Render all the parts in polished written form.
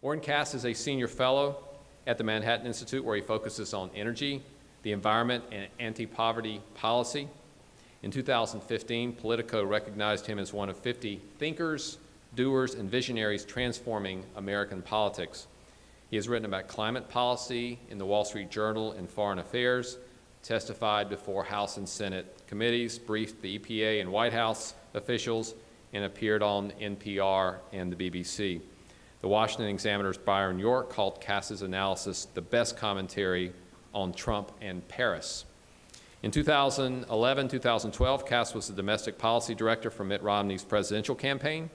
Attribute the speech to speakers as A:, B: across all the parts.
A: Oren is a senior fellow at the Manhattan Institute, where he focuses on energy, the environment, and anti-poverty policy. In 2015, Politico recognized him as one of 50 thinkers, doers, and visionaries transforming American politics. He has written about climate policy in the Wall Street Journal and Foreign Affairs, testified before House and Senate committees, briefed the EPA and White House officials, and appeared on NPR and the BBC. The Washington Examiner's Byron York called Cass's analysis the best commentary on Trump and Paris. In 2011-2012, Cass was the domestic policy director for Mitt Romney's presidential campaign,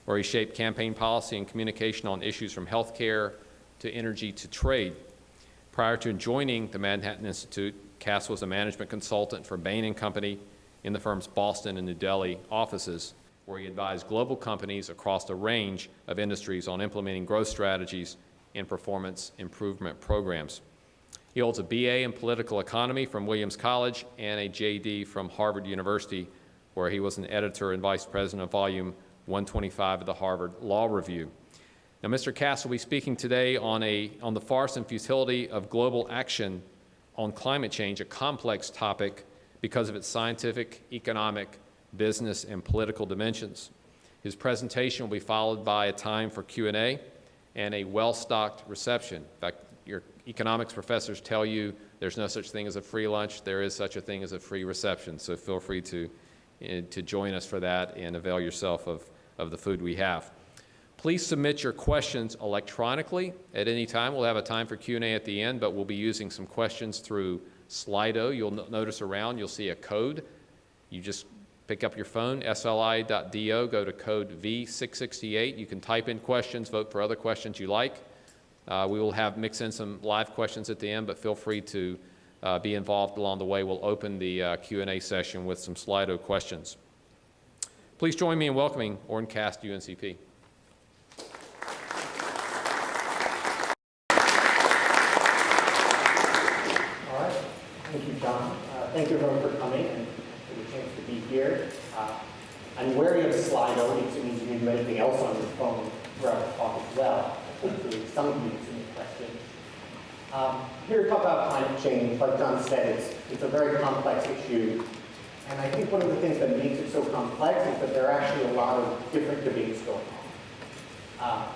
A: where he shaped campaign policy and communication on issues from healthcare to energy to trade. Prior to joining the Manhattan Institute, Cass was a management consultant for Bain & Company in the firm's Boston and New Delhi offices, where he advised global companies across a range of industries on implementing growth strategies and performance improvement programs. He holds a BA in political economy from Williams College and a JD from Harvard University, where he was an editor and vice president of volume 125 of the Harvard Law Review. Now, Mr. Cass will be speaking today on the farce and futility of global action on climate change, a complex topic because of its scientific, economic, business, and political dimensions. His presentation will be followed by a time for Q&A and a well-stocked reception. In fact, your economics professors tell you there's no such thing as a free lunch. There is such a thing as a free reception, so feel free to join us for that and avail yourself of the food we have. Please submit your questions electronically at any time. We'll have a time for Q&A at the end, but we'll be using some questions through Slido. You'll notice around, you'll see a code. You just pick up your phone, sli.do, go to code V668. You can type in questions, vote for other questions you like. We will mix in some live questions at the end, but feel free to be involved along the way. We'll open the Q&A session with some Slido questions. Please join me in welcoming Oren Cass, UNCP.
B: All right. Thank you, John. Thank you, everyone, for coming and for the chance to be here. I'm wary of Slido. It means you can do anything else on your phone throughout the talk as well. Hopefully, some of you can see the questions. Here to talk about climate change, like John said, it's a very complex issue. And I think one of the things that makes it so complex is that there are actually a lot of different debates going on.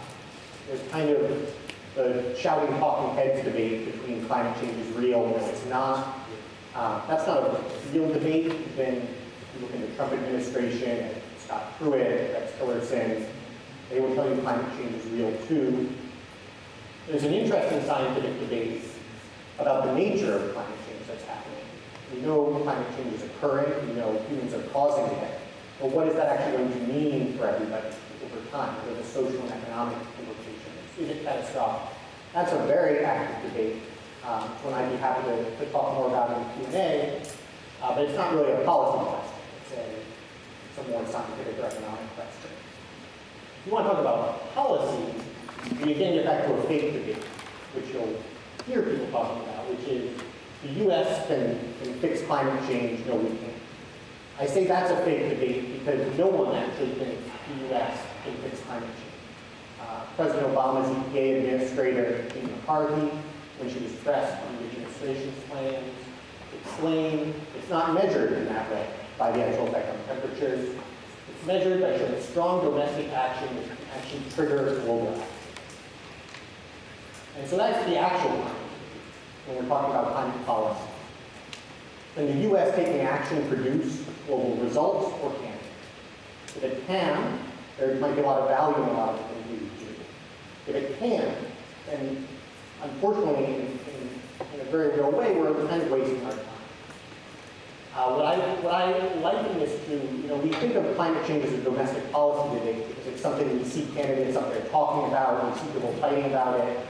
B: There's kind of the shouting, talking heads debate between climate change is real and it's not. That's not a real debate. Even if you look in the Trump administration and Scott Pruitt, Rex Tillerson, they will tell you climate change is real too. There's an interesting scientific debate about the nature of climate change that's happening. We know climate change is occurring, we know humans are causing it, but what is that actually going to mean for everybody over time? What are the social and economic implications? Is it catastrophic? That's a very active debate, one I'd be happy to talk more about in the Q&A, but it's not really a policy question. It's a more scientific or economic question. If you want to talk about policy, you again get back to a fake debate, which you'll hear people talking about, which is the U.S. can fix climate change, no we can't. I say that's a fake debate because no one actually thinks the U.S. can fix climate change. President Obama's EPA administrator, Amy McCarthy, when she was pressed on the administration's plans, explained it's not measured in that way by the actual effect on temperatures. It's measured by showing strong domestic action that can actually trigger global action. And so that's the actual climate when we're talking about climate policy. Can the U.S. taking action produce global results or can it? If it can, there might be a lot of value in a lot of the things we do. If it can, then unfortunately, in a very real way, we're kind of wasting our time. What I liken this to, we think of climate change as a domestic policy debate because it's something we see candidates up there talking about, we see people fighting about it.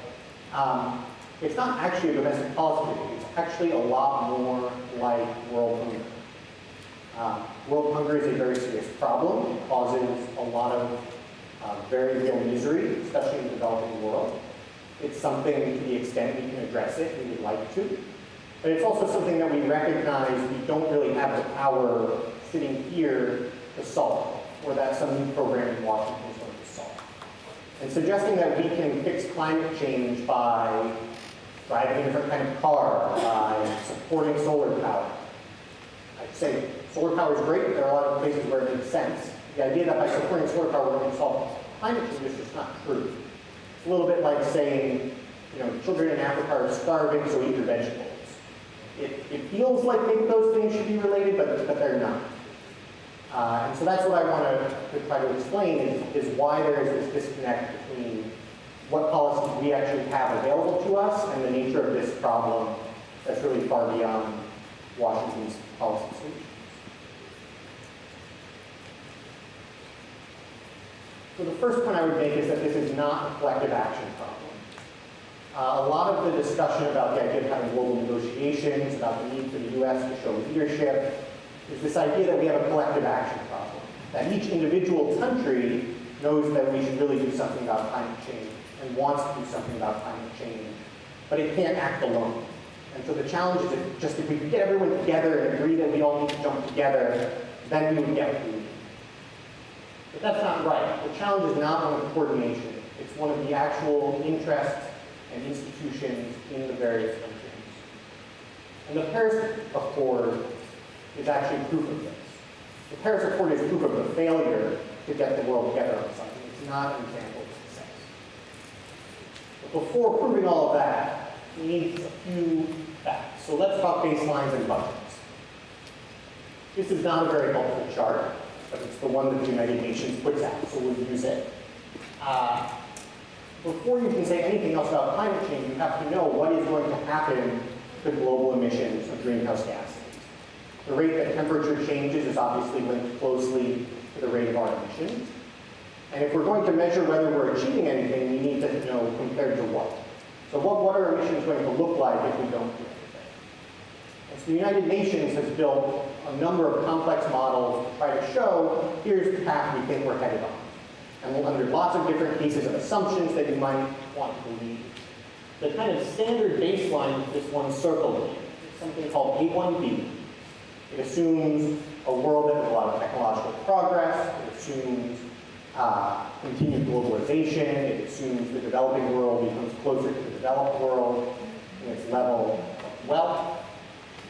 B: It's not actually a domestic policy debate. It's actually a lot more like world hunger. World hunger is a very serious problem. It causes a lot of very real misery, especially in the developing world. It's something, to the extent we can address it, we would like to. But it's also something that we recognize we don't really have the power sitting here to solve, or that some new program in Washington is going to solve. And suggesting that we can fix climate change by driving a different kind of car, by supporting solar power. I'd say solar power is great, but there are a lot of places where it makes sense. The idea that by supporting solar power we're going to solve climate change is just not true. It's a little bit like saying, children in Africa are starving, so eat your vegetables. It feels like maybe those things should be related, but they're not. And so that's what I want to try to explain is why there is this disconnect between what policies we actually have available to us and the nature of this problem that's really far beyond Washington's policy solutions. So the first point I would make is that this is not a collective action problem. A lot of the discussion about the idea of having global negotiations, about the need for the U.S. to show leadership, is this idea that we have a collective action problem. That each individual country knows that we should really do something about climate change and wants to do something about climate change, but it can't act alone. And so the challenge is if we could get everyone together and agree that we all need to jump together, then we would get what we need. But that's not right. The challenge is not one of coordination. It's one of the actual interests and institutions in the various countries. And the Paris Accord is actually proof of this. The Paris Accord is proof of the failure to get the world together on something. It's not an example of success. But before proving all of that, we need a few facts. So let's talk baselines and budgets. This is not a very helpful chart, but it's the one that the United Nations puts out, so we'll use it. Before you can say anything else about climate change, you have to know what is going to happen to global emissions of greenhouse gases. The rate that temperature changes is obviously linked closely to the rate of our emissions. And if we're going to measure whether we're achieving anything, we need to know compared to what. So what are emissions going to look like if we don't do anything? And so the United Nations has built a number of complex models to try to show, here's the path we think we're headed on. And under lots of different cases of assumptions that you might want to believe. The kind of standard baseline is this one circle here. It's something called A1B. It assumes a world that has a lot of technological progress. It assumes continued globalization. It assumes the developing world becomes closer to the developed world in its level of wealth.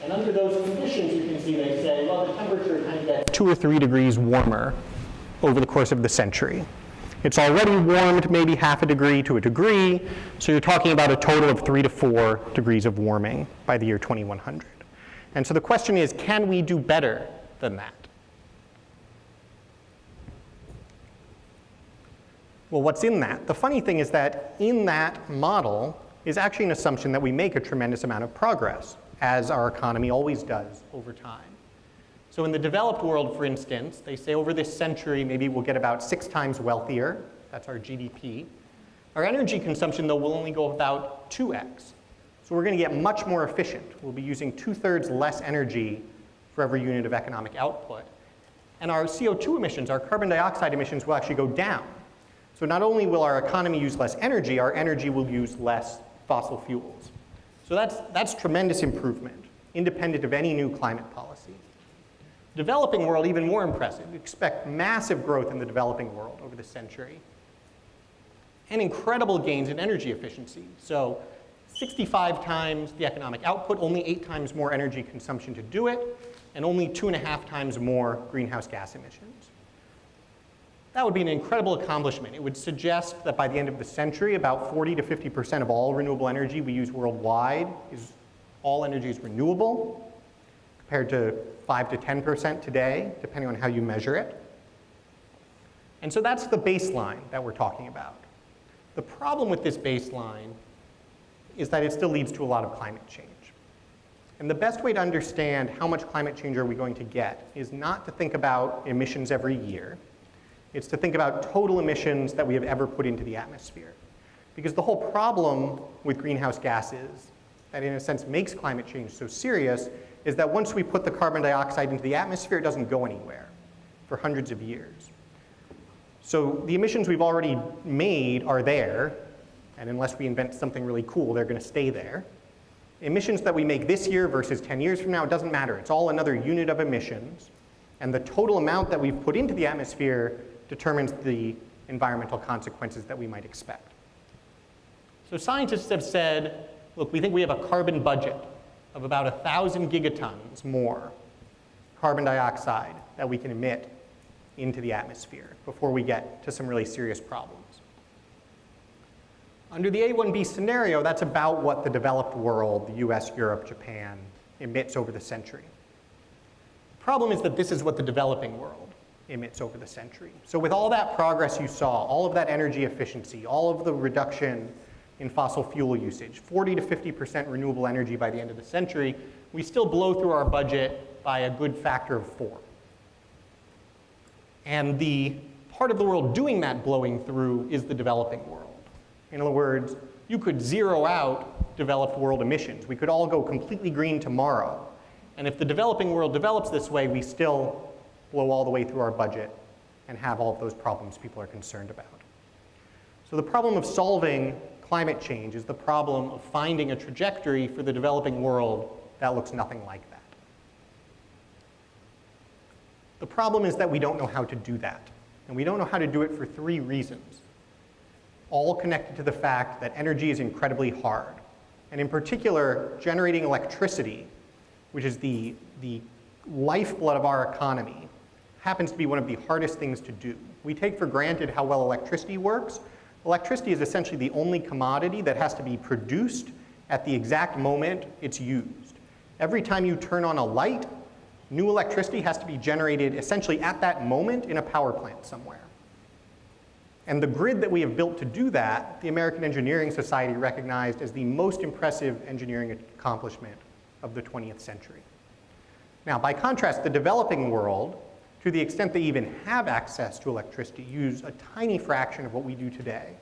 B: And under those conditions, you can see they say, well, the temperature kind of gets 2 or 3 degrees warmer over the course of the century. It's already warmed maybe half a degree to a degree, so you're talking about a total of 3 to 4 degrees of warming by the year 2100. And so the question is, can we do better than that? Well, what's in that? The funny thing is that in that model is actually an assumption that we make a tremendous amount of progress, as our economy always does over time. So in the developed world, for instance, they say over this century, maybe we'll get about 6 times wealthier. That's our GDP. Our energy consumption, though, will only go about 2x. So we're going to get much more efficient. We'll be using 2/3 less energy for every unit of economic output. And our CO2 emissions, our carbon dioxide emissions, will actually go down. So not only will our economy use less energy, our energy will use less fossil fuels. So that's tremendous improvement, independent of any new climate policy. Developing world, even more impressive. We expect massive growth in the developing world over the century. And incredible gains in energy efficiency. So 65 times the economic output, only 8 times more energy consumption to do it, and only 2.5 times more greenhouse gas emissions. That would be an incredible accomplishment. It would suggest that by the end of the century, about 40 to 50% of all renewable energy we use worldwide all energy is renewable, compared to 5 to 10% today, depending on how you measure it. And so that's the baseline that we're talking about. The problem with this baseline is that it still leads to a lot of climate change. And the best way to understand how much climate change are we going to get is not to think about emissions every year. It's to think about total emissions that we have ever put into the atmosphere. Because the whole problem with greenhouse gases, that in a sense makes climate change so serious, is that once we put the carbon dioxide into the atmosphere, it doesn't go anywhere for hundreds of years. So the emissions we've already made are there, and unless we invent something really cool, they're going to stay there. Emissions that we make this year versus 10 years from now, it doesn't matter. It's all another unit of emissions, and the total amount that we've put into the atmosphere determines the environmental consequences that we might expect. So scientists have said, look, we think we have a carbon budget of about 1,000 gigatons more carbon dioxide that we can emit into the atmosphere before we get to some really serious problems. Under the A1B scenario, that's about what the developed world, the US, Europe, Japan, emits over the century. The problem is that this is what the developing world emits over the century. So with all that progress you saw, all of that energy efficiency, all of the reduction in fossil fuel usage, 40 to 50% renewable energy by the end of the century, we still blow through our budget by a good factor of 4. And the part of the world doing that blowing through is the developing world. In other words, you could zero out developed world emissions. We could all go completely green tomorrow. And if the developing world develops this way, we still blow all the way through our budget and have all of those problems people are concerned about. So the problem of solving climate change is the problem of finding a trajectory for the developing world that looks nothing like that. The problem is that we don't know how to do that. And we don't know how to do it for 3 reasons, all connected to the fact that energy is incredibly hard. And in particular, generating electricity, which is the lifeblood of our economy, happens to be one of the hardest things to do. We take for granted how well electricity works. Electricity is essentially the only commodity that has to be produced at the exact moment it's used. Every time you turn on a light, new electricity has to be generated essentially at that moment in a power plant somewhere. And the grid that we have built to do that, the American Engineering Society recognized as the most impressive engineering accomplishment of the 20th century. Now, by contrast, the developing world, to the extent they even have access to electricity, use a tiny fraction of what we do today.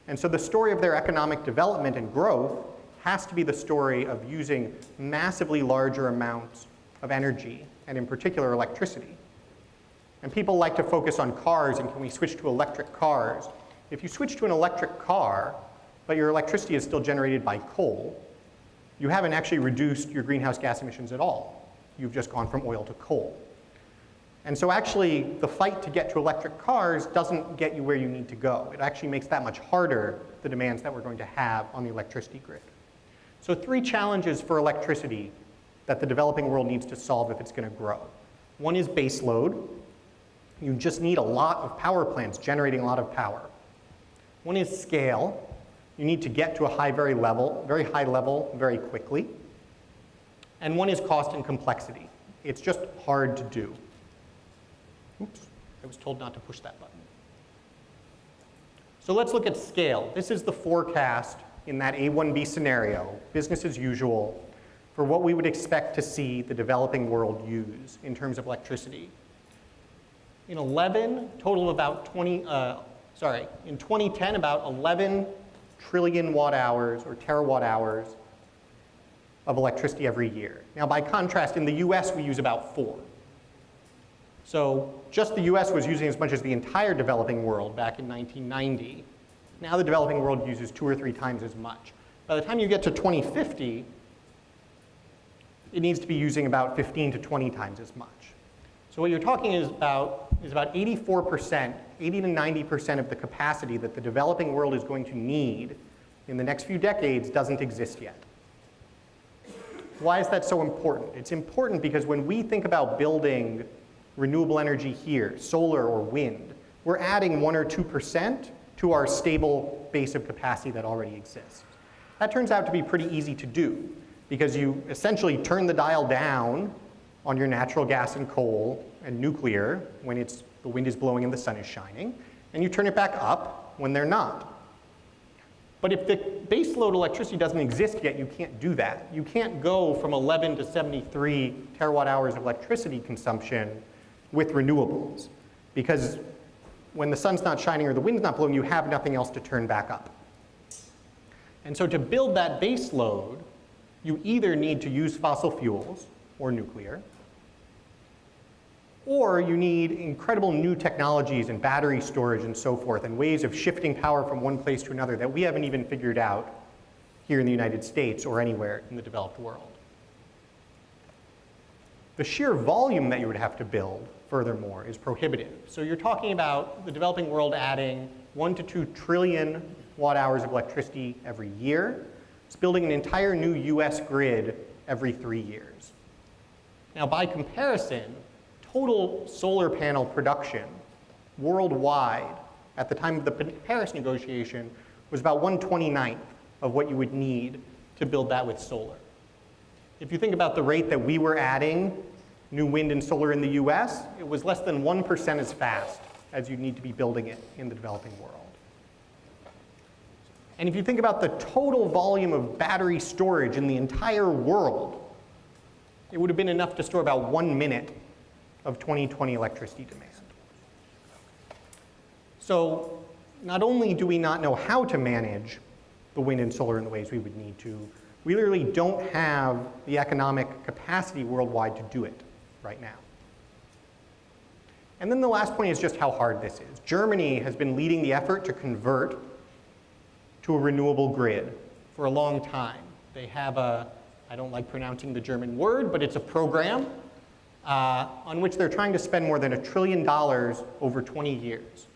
B: And so the story of their economic development and growth has to be the story of using massively larger amounts of energy, and in particular electricity. And people like to focus on cars and can we switch to electric cars. If you switch to an electric car, but your electricity is still generated by coal, you haven't actually reduced your greenhouse gas emissions at all. You've just gone from oil to coal. And so actually, the fight to get to electric cars doesn't get you where you need to go. It actually makes that much harder, the demands that we're going to have on the electricity grid. So 3 challenges for electricity that the developing world needs to solve if it's going to grow. One is base load. You just need a lot of power plants generating a lot of power. One is scale. You need to get to a very high level, very quickly. And one is cost and complexity. It's just hard to do. Oops, I was told not to push that button. So let's look at scale. This is the forecast in that A1B scenario, business as usual, for what we would expect to see the developing world use in terms of electricity. In 2010, about 11 trillion watt hours or terawatt hours of electricity every year. Now, by contrast, in the US, we use about 4. So just the US was using as much as the entire developing world back in 1990. Now the developing world uses 2 or 3 times as much. By the time you get to 2050, it needs to be using about 15 to 20 times as much. So what you're talking is about 84%, 80 to 90% of the capacity that the developing world is going to need in the next few decades doesn't exist yet. Why is that so important? It's important because when we think about building renewable energy here, solar or wind, we're adding 1 or 2% to our stable base of capacity that already exists. That turns out to be pretty easy to do because you essentially turn the dial down on your natural gas and coal and nuclear when the wind is blowing and the sun is shining, and you turn it back up when they're not. But if the baseload electricity doesn't exist yet, you can't do that. You can't go from 11 to 73 terawatt hours of electricity consumption with renewables, because when the sun's not shining or the wind's not blowing, you have nothing else to turn back up. And so to build that base load, you either need to use fossil fuels or nuclear, or you need incredible new technologies and battery storage and so forth, and ways of shifting power from one place to another that we haven't even figured out here in the United States or anywhere in the developed world. The sheer volume that you would have to build furthermore, is prohibitive. So you're talking about the developing world adding 1 to 2 trillion watt hours of electricity every year. It's building an entire new US grid every 3 years. Now, by comparison, total solar panel production worldwide at the time of the Paris negotiation was about 1/29th of what you would need to build that with solar. If you think about the rate that we were adding new wind and solar in the US, it was less than 1% as fast as you'd need to be building it in the developing world. And if you think about the total volume of battery storage in the entire world, it would have been enough to store about 1 minute of 2020 electricity demand. So not only do we not know how to manage the wind and solar in the ways we would need to, we literally don't have the economic capacity worldwide to do it right now. And then the last point is just how hard this is. Germany has been leading the effort to convert to a renewable grid for a long time. They have a, I don't like pronouncing the German word, but it's a program on which they're trying to spend more than $1 trillion over 20 years.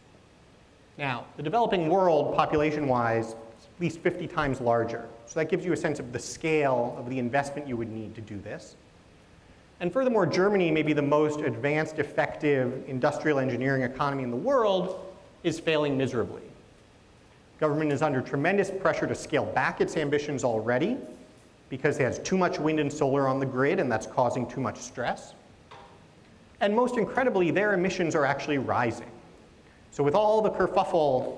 B: Now, the developing world, population-wise, is at least 50 times larger. So that gives you a sense of the scale of the investment you would need to do this. And furthermore, Germany, maybe the most advanced, effective industrial engineering economy in the world, is failing miserably. Government is under tremendous pressure to scale back its ambitions already because it has too much wind and solar on the grid, and that's causing too much stress. And most incredibly, their emissions are actually rising. So with all the kerfuffle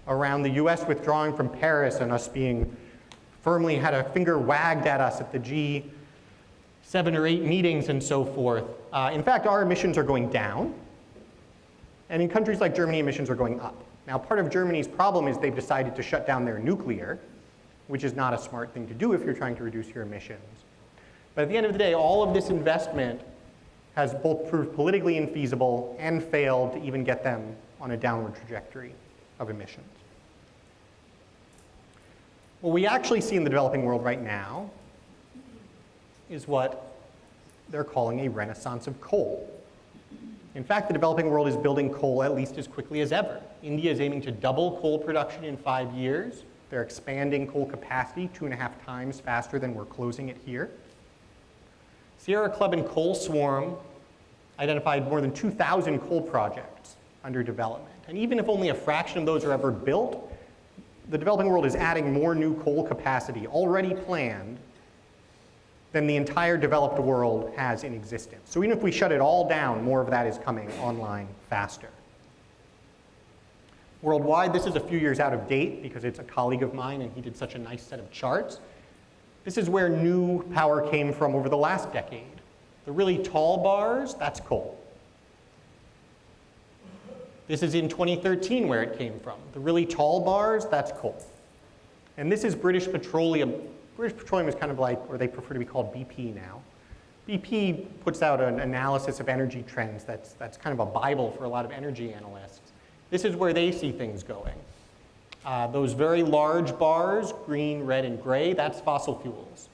B: around the US withdrawing from Paris and us being firmly had a finger wagged at us at the G7 or 8 meetings and so forth, in fact, our emissions are going down. And in countries like Germany, emissions are going up. Now, part of Germany's problem is they've decided to shut down their nuclear, which is not a smart thing to do if you're trying to reduce your emissions. But at the end of the day, all of this investment has both proved politically infeasible and failed to even get them on a downward trajectory of emissions. What we actually see in the developing world right now is what they're calling a renaissance of coal. In fact, the developing world is building coal at least as quickly as ever. India is aiming to double coal production in 5 years. They're expanding coal capacity 2.5 times faster than we're closing it here. Sierra Club and Coal Swarm identified more than 2,000 coal projects under development. And even if only a fraction of those are ever built, the developing world is adding more new coal capacity already planned than the entire developed world has in existence. So even if we shut it all down, more of that is coming online faster. Worldwide, this is a few years out of date because it's a colleague of mine and he did such a nice set of charts. This is where new power came from over the last decade. The really tall bars, that's coal. This is in 2013 where it came from. The really tall bars, that's coal. And this is British Petroleum. British Petroleum is kind of like, or they prefer to be called BP now. BP puts out an analysis of energy trends that's kind of a Bible for a lot of energy analysts. This is where they see things going. Those very large bars, green, red, and gray, that's fossil fuels.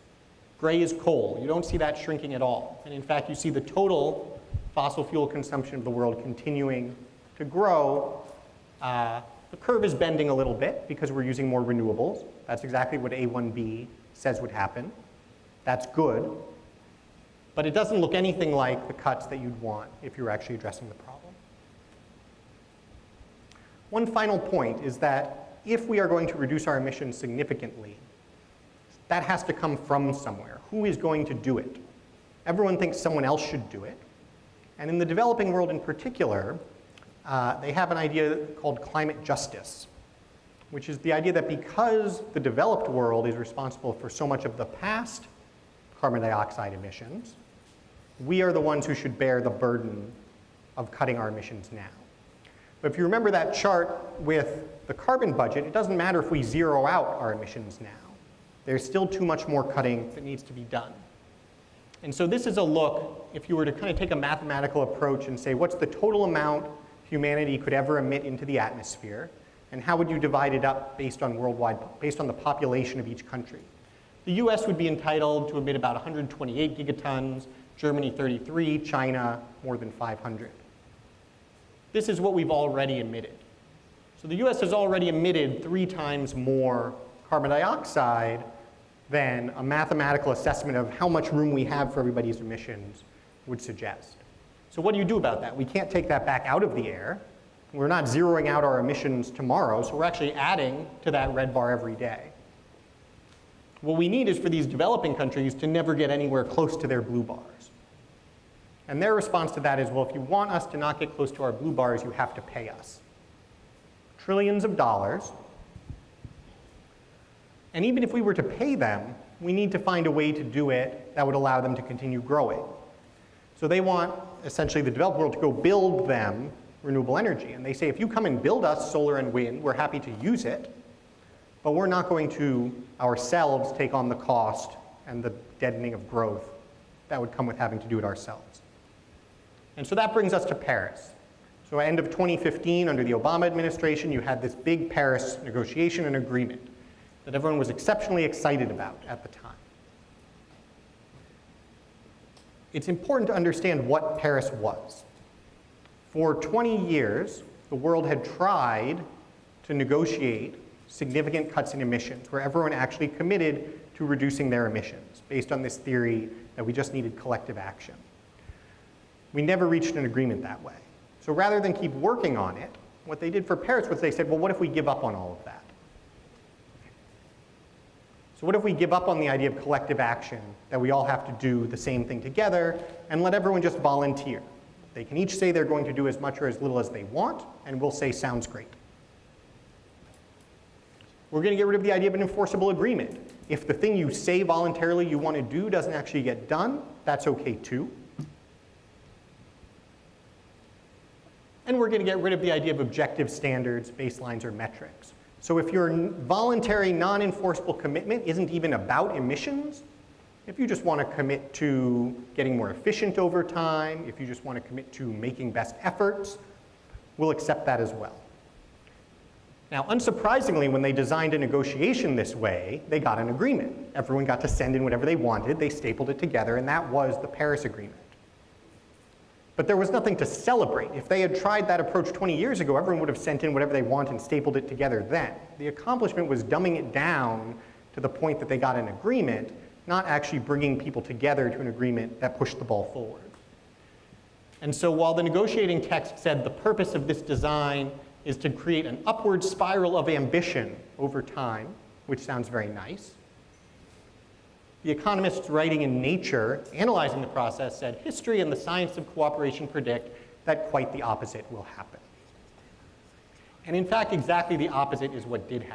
B: Gray is coal. You don't see that shrinking at all. And in fact, you see the total fossil fuel consumption of the world continuing to grow. The curve is bending a little bit because we're using more renewables. That's exactly what A1B says would happen. That's good. But it doesn't look anything like the cuts that you'd want if you were actually addressing the problem. One final point is that if we are going to reduce our emissions significantly, that has to come from somewhere. Who is going to do it? Everyone thinks someone else should do it. And in the developing world in particular, they have an idea called climate justice, which is the idea that because the developed world is responsible for so much of the past carbon dioxide emissions, we are the ones who should bear the burden of cutting our emissions now. But if you remember that chart with the carbon budget, it doesn't matter if we zero out our emissions now. There's still too much more cutting that needs to be done. And so this is a look, if you were to kind of take a mathematical approach and say, what's the total amount humanity could ever emit into the atmosphere, and how would you divide it up based on based on the population of each country? The US would be entitled to emit about 128 gigatons, Germany 33, China more than 500. this is what we've already emitted. So the US has already emitted 3 times more carbon dioxide than a mathematical assessment of how much room we have for everybody's emissions would suggest. So what do you do about that? We can't take that back out of the air. We're not zeroing out our emissions tomorrow, so we're actually adding to that red bar every day. What we need is for these developing countries to never get anywhere close to their blue bars. And their response to that is, well, if you want us to not get close to our blue bars, you have to pay us trillions of dollars. And even if we were to pay them, we need to find a way to do it that would allow them to continue growing. So they want, essentially, the developed world to go build them renewable energy. And they say, if you come and build us solar and wind, we're happy to use it, but we're not going to ourselves take on the cost and the deadening of growth that would come with having to do it ourselves. And so that brings us to Paris. So end of 2015, under the Obama administration, you had this big Paris negotiation and agreement that everyone was exceptionally excited about at the time. It's important to understand what Paris was. For 20 years, the world had tried to negotiate significant cuts in emissions, where everyone actually committed to reducing their emissions, based on this theory that we just needed collective action. We never reached an agreement that way. So rather than keep working on it, what they did for Paris was they said, well, what if we give up on all of that? So what if we give up on the idea of collective action, that we all have to do the same thing together, and let everyone just volunteer? They can each say they're going to do as much or as little as they want, and we'll say, sounds great. We're going to get rid of the idea of an enforceable agreement. If the thing you say voluntarily you want to do doesn't actually get done, that's okay too. And we're going to get rid of the idea of objective standards, baselines, or metrics. So if your voluntary, non-enforceable commitment isn't even about emissions, if you just want to commit to getting more efficient over time, if you just want to commit to making best efforts, we'll accept that as well. Now, unsurprisingly, when they designed a negotiation this way, they got an agreement. Everyone got to send in whatever they wanted. They stapled it together, and that was the Paris Agreement. But there was nothing to celebrate. If they had tried that approach 20 years ago, everyone would have sent in whatever they want and stapled it together then. The accomplishment was dumbing it down to the point that they got an agreement, not actually bringing people together to an agreement that pushed the ball forward. And so while the negotiating text said the purpose of this design is to create an upward spiral of ambition over time, which sounds very nice, the economists writing in Nature, analyzing the process, said history and the science of cooperation predict that quite the opposite will happen. And in fact, exactly the opposite is what did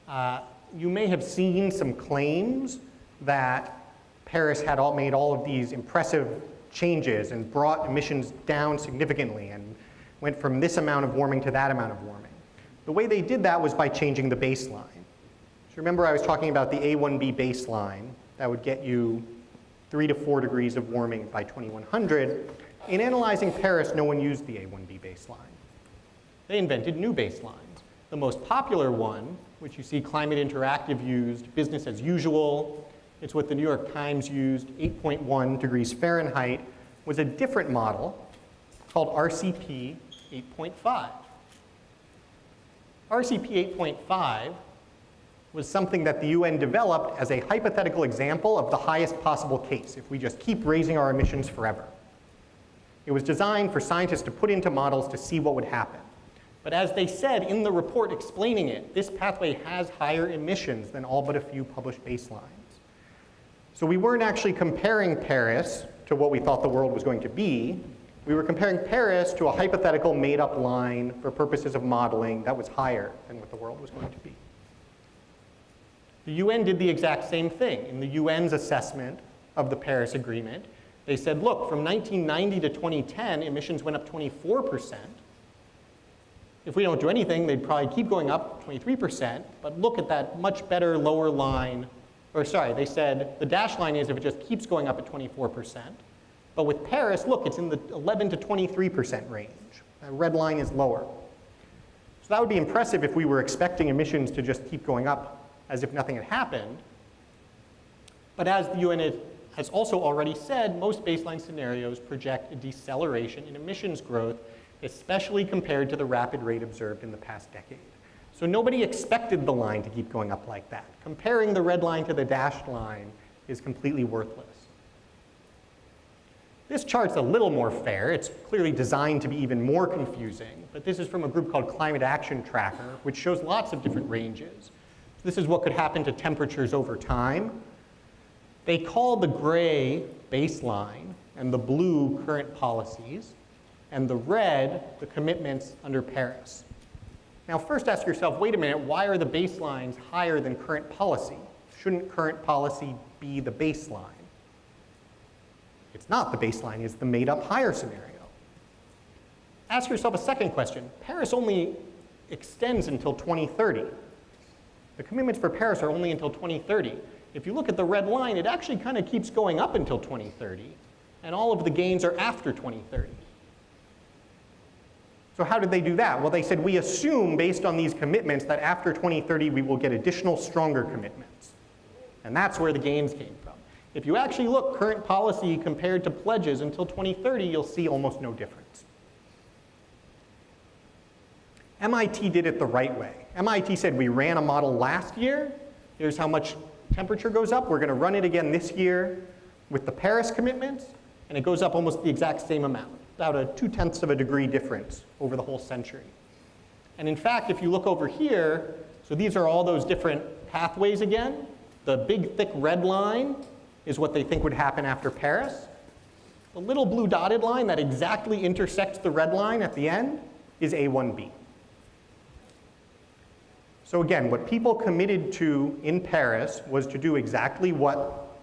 B: happen. You may have seen some claims that Paris had made all of these impressive changes and brought emissions down significantly and went from this amount of warming to that amount of warming. The way they did that was by changing the baseline. So remember I was talking about the A1B baseline that would get you 3 to 4 degrees of warming by 2100. In analyzing Paris, no one used the A1B baseline. They invented new baselines. The most popular one, which you see Climate Interactive used, business as usual, it's what the New York Times used, 8.1 degrees Fahrenheit, was a different model called RCP 8.5. RCP 8.5 was something that the UN developed as a hypothetical example of the highest possible case, if we just keep raising our emissions forever. It was designed for scientists to put into models to see what would happen. But as they said in the report explaining it, this pathway has higher emissions than all but a few published baselines. So we weren't actually comparing Paris to what we thought the world was going to be. We were comparing Paris to a hypothetical made-up line for purposes of modeling that was higher than what the world was going to be. The UN did the exact same thing. In the UN's assessment of the Paris Agreement, they said, look, from 1990 to 2010, emissions went up 24%. If we don't do anything, they'd probably keep going up 23%, but look at that much better lower line, or sorry, they said the dashed line is if it just keeps going up at 24%. But with Paris, look, it's in the 11 to 23% range. That red line is lower. So that would be impressive if we were expecting emissions to just keep going up as if nothing had happened. But as the UN has also already said, most baseline scenarios project a deceleration in emissions growth especially compared to the rapid rate observed in the past decade. So nobody expected the line to keep going up like that. Comparing the red line to the dashed line is completely worthless. This chart's a little more fair. It's clearly designed to be even more confusing, but this is from a group called Climate Action Tracker, which shows lots of different ranges. This is what could happen to temperatures over time. They call the gray baseline and the blue current policies, and the red the commitments under Paris. Now first ask yourself, wait a minute, why are the baselines higher than current policy? Shouldn't current policy be the baseline? It's not the baseline, it's the made up higher scenario. Ask yourself a second question. Paris only extends until 2030. The commitments for Paris are only until 2030. If you look at the red line, it actually kind of keeps going up until 2030, and all of the gains are after 2030. So how did they do that? Well, they said, we assume based on these commitments that after 2030 we will get additional stronger commitments. And that's where the gains came from. If you actually look current policy compared to pledges until 2030, you'll see almost no difference. MIT did it the right way. MIT said, we ran a model last year. Here's how much temperature goes up. We're going to run it again this year with the Paris commitments, and it goes up almost the exact same amount, about a 0.2 of a degree difference over the whole century. And in fact, if you look over here, so these are all those different pathways again. The big thick red line is what they think would happen after Paris. The little blue dotted line that exactly intersects the red line at the end is A1B. So again, what people committed to in Paris was to do exactly what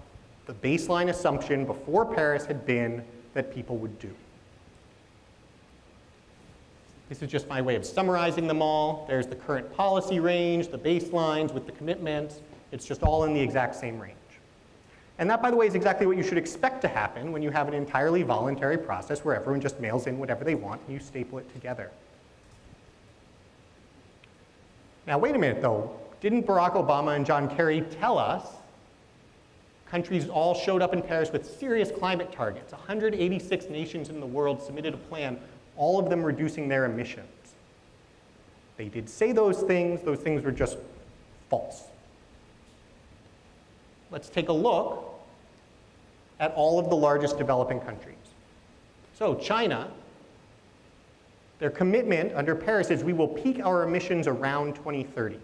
B: the baseline assumption before Paris had been that people would do. This is just my way of summarizing them all. There's the current policy range, the baselines with the commitments. It's just all in the exact same range. And that, by the way, is exactly what you should expect to happen when you have an entirely voluntary process where everyone just mails in whatever they want and you staple it together. Now, wait a minute, though. Didn't Barack Obama and John Kerry tell us countries all showed up in Paris with serious climate targets? 186 nations in the world submitted a plan, all of them reducing their emissions. They did say those things were just false. Let's take a look at all of the largest developing countries. So China, their commitment under Paris is we will peak our emissions around 2030.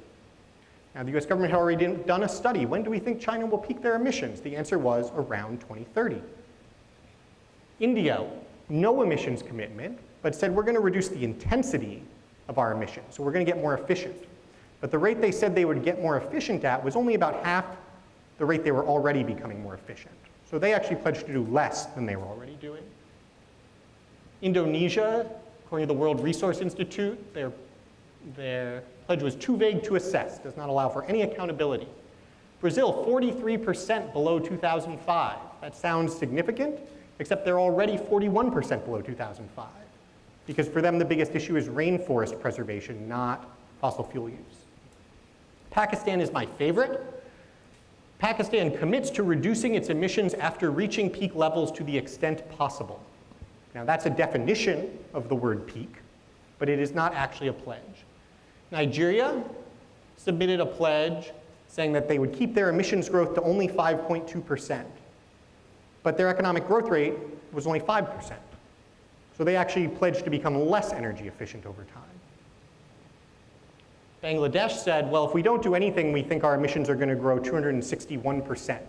B: Now the US government had already done a study. When do we think China will peak their emissions? The answer was around 2030. India, no emissions commitment, but said we're going to reduce the intensity of our emissions. So we're going to get more efficient. But the rate they said they would get more efficient at was only about half the rate they were already becoming more efficient. So they actually pledged to do less than they were already doing. Indonesia, according to the World Resource Institute, their pledge was too vague to assess, does not allow for any accountability. Brazil, 43% below 2005. That sounds significant, except they're already 41% below 2005. Because for them, the biggest issue is rainforest preservation, not fossil fuel use. Pakistan is my favorite. Pakistan commits to reducing its emissions after reaching peak levels to the extent possible. Now that's a definition of the word peak, but it is not actually a pledge. Nigeria submitted a pledge saying that they would keep their emissions growth to only 5.2%, but their economic growth rate was only 5%. So they actually pledged to become less energy efficient over time. Bangladesh said, well, if we don't do anything, we think our emissions are going to grow 261%.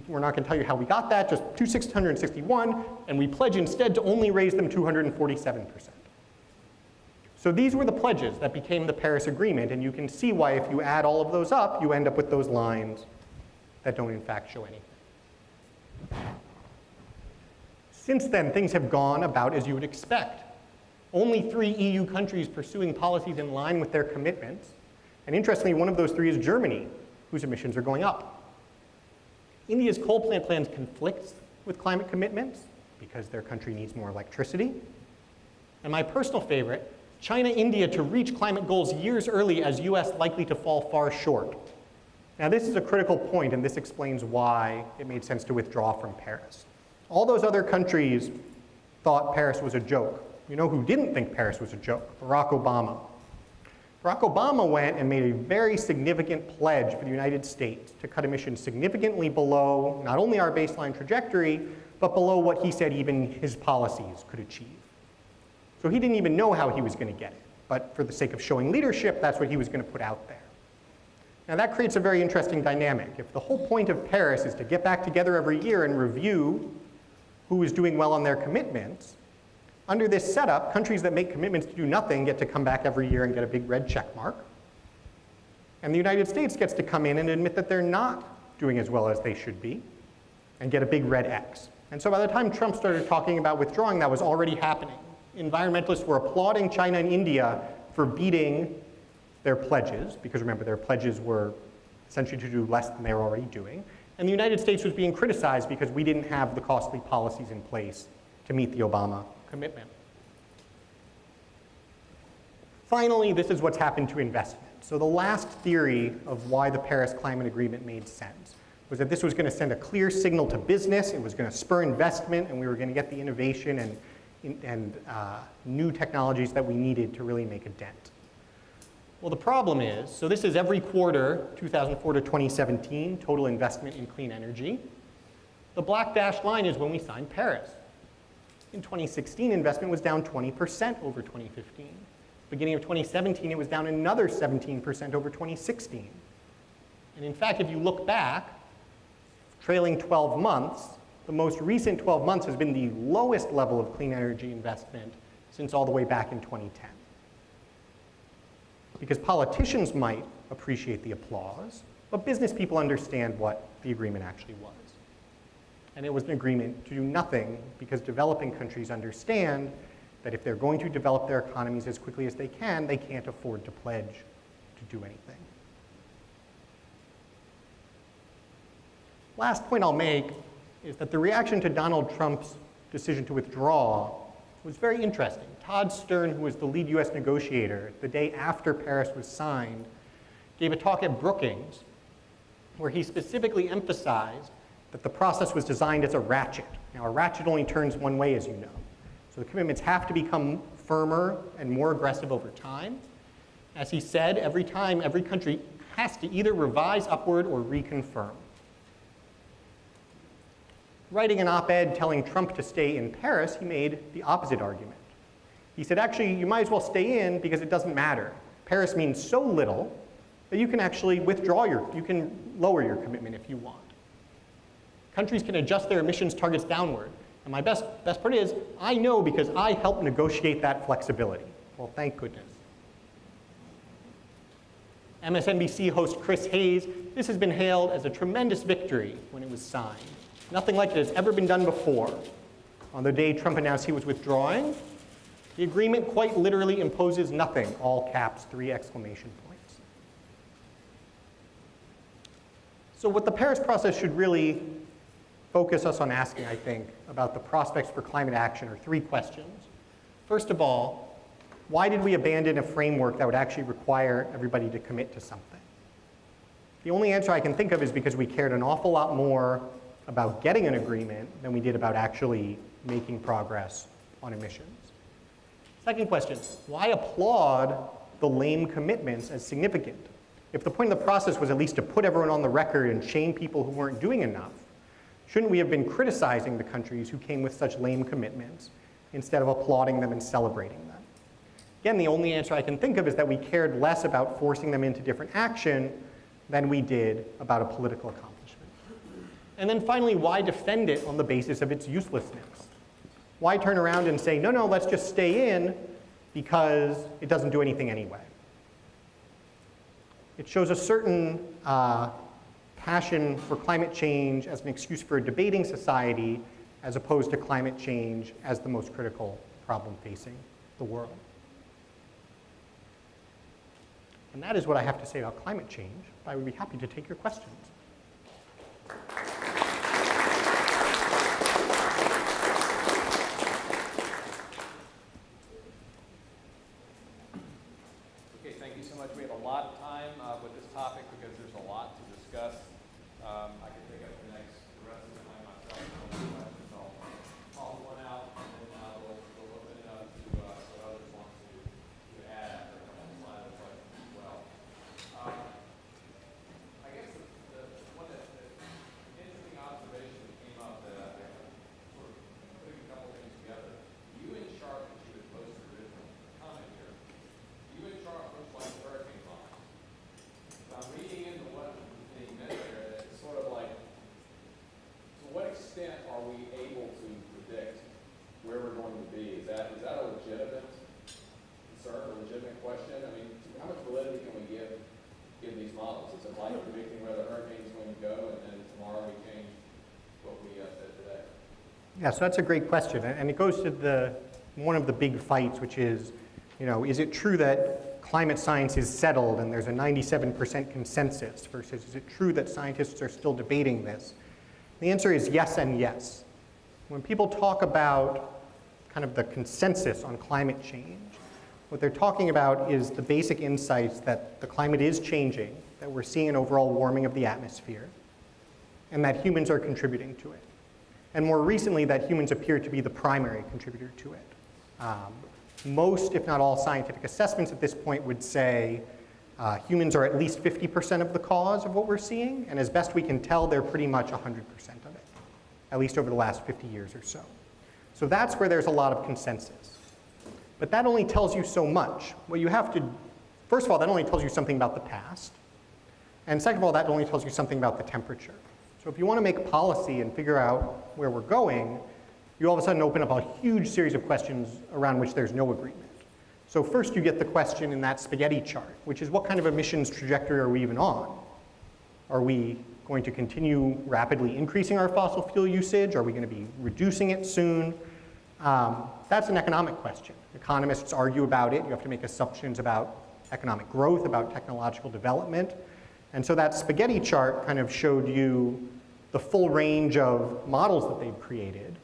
B: We're not going to tell you how we got that, just 261, and we pledge instead to only raise them 247%. So these were the pledges that became the Paris Agreement, and you can see why if you add all of those up, you end up with those lines that don't in fact show anything. Since then, things have gone about as you would expect. Only 3 EU countries pursuing policies in line with their commitments. And interestingly, one of those 3 is Germany, whose emissions are going up. India's coal plant plans conflict with climate commitments because their country needs more electricity. And my personal favorite, China-India to reach climate goals years early as US likely to fall far short. Now this is a critical point, and this explains why it made sense to withdraw from Paris. All those other countries thought Paris was a joke. You know who didn't think Paris was a joke? Barack Obama. Barack Obama went and made a very significant pledge for the United States to cut emissions significantly below not only our baseline trajectory, but below what he said even his policies could achieve. So he didn't even know how he was going to get it. But for the sake of showing leadership, that's what he was going to put out there. Now that creates a very interesting dynamic. If the whole point of Paris is to get back together every year and review who is doing well on their commitments, under this setup, countries that make commitments to do nothing get to come back every year and get a big red check mark. And the United States gets to come in and admit that they're not doing as well as they should be and get a big red X. And so by the time Trump started talking about withdrawing, that was already happening. Environmentalists were applauding China and India for beating their pledges, because remember, their pledges were essentially to do less than they were already doing. And the United States was being criticized because we didn't have the costly policies in place to meet the Obama commitment. Finally, this is what's happened to investment. So the last theory of why the Paris Climate Agreement made sense was that this was going to send a clear signal to business, it was going to spur investment, and we were going to get the innovation and new technologies that we needed to really make a dent. Well, the problem is, so this is every quarter, 2004 to 2017, total investment in clean energy. The black dashed line is when we signed Paris. In 2016, investment was down 20% over 2015. Beginning of 2017, it was down another 17% over 2016. And in fact, if you look back, trailing 12 months, the most recent 12 months has been the lowest level of clean energy investment since all the way back in 2010. Because politicians might appreciate the applause, but business people understand what the agreement actually was. And it was an agreement to do nothing because developing countries understand that if they're going to develop their economies as quickly as they can't afford to pledge to do anything. Last point I'll make is that the reaction to Donald Trump's decision to withdraw was very interesting. Todd Stern, who was the lead US negotiator, the day after Paris was signed, gave a talk at Brookings where he specifically emphasized that the process was designed as a ratchet. Now, a ratchet only turns one way, as you know. So the commitments have to become firmer and more aggressive over time. As he said, every time, every country has to either revise upward or reconfirm. Writing an op-ed telling Trump to stay in Paris, he made the opposite argument. He said, actually, you might as well stay in because it doesn't matter. Paris means so little that you can actually you can lower your commitment if you want. Countries can adjust their emissions targets downward. And my best part is, I know because I helped negotiate that flexibility. Well, thank goodness. MSNBC host Chris Hayes, this has been hailed as a tremendous victory when it was signed. Nothing like it has ever been done before. On the day Trump announced he was withdrawing, the agreement quite literally imposes nothing, all caps, 3 exclamation points. So what the Paris process should really focus us on asking, I think, about the prospects for climate action are 3 questions. First of all, why did we abandon a framework that would actually require everybody to commit to something? The only answer I can think of is because we cared an awful lot more about getting an agreement than we did about actually making progress on emissions. Second question, why applaud the lame commitments as significant? If the point of the process was at least to put everyone on the record and shame people who weren't doing enough, shouldn't we have been criticizing the countries who came with such lame commitments instead of applauding them and celebrating them? Again, the only answer I can think of is that we cared less about forcing them into different action than we did about a political accomplishment. And then finally, why defend it on the basis of its uselessness? Why turn around and say, no, let's just stay in because it doesn't do anything anyway? It shows a certain passion for climate change as an excuse for a debating society as opposed to climate change as the most critical problem facing the world. And that is what I have to say about climate change. I would be happy to take your questions.
A: Okay, thank you so much. We have a lot of time with this topic because there's a lot to discuss. I could take up the rest of the time myself. So I'll call one out and then we'll open it up to models? Is it like predicting where the hurricane's going to go, and then tomorrow we change what we said today?
C: Yeah, so that's a great question, and it goes to one of the big fights, which is, is it true that climate science is settled and there's a 97% consensus versus is it true that scientists are still debating this? The answer is yes and yes. When people talk about kind of the consensus on climate change, what they're talking about is the basic insights that the climate is changing, that we're seeing an overall warming of the atmosphere, and that humans are contributing to it. And more recently, that humans appear to be the primary contributor to it. Most, if not all, scientific assessments at this point would say humans are at least 50% of the cause of what we're seeing, and as best we can tell, they're pretty much 100% of it, at least over the last 50 years or so. So that's where there's a lot of consensus. But that only tells you so much. What you have to, first of all, that only tells you something about the past. And second of all, that only tells you something about the temperature. So if you want to make policy and figure out where we're going, you all of a sudden open up a huge series of questions around which there's no agreement. So first you get the question in that spaghetti chart, which is what kind of emissions trajectory are we even on? Are we going to continue rapidly increasing our fossil fuel usage? Are we going to be reducing it soon? That's an economic question. Economists argue about it. You have to make assumptions about economic growth, about technological development. And so that spaghetti chart kind of showed you the full range of models that they've created.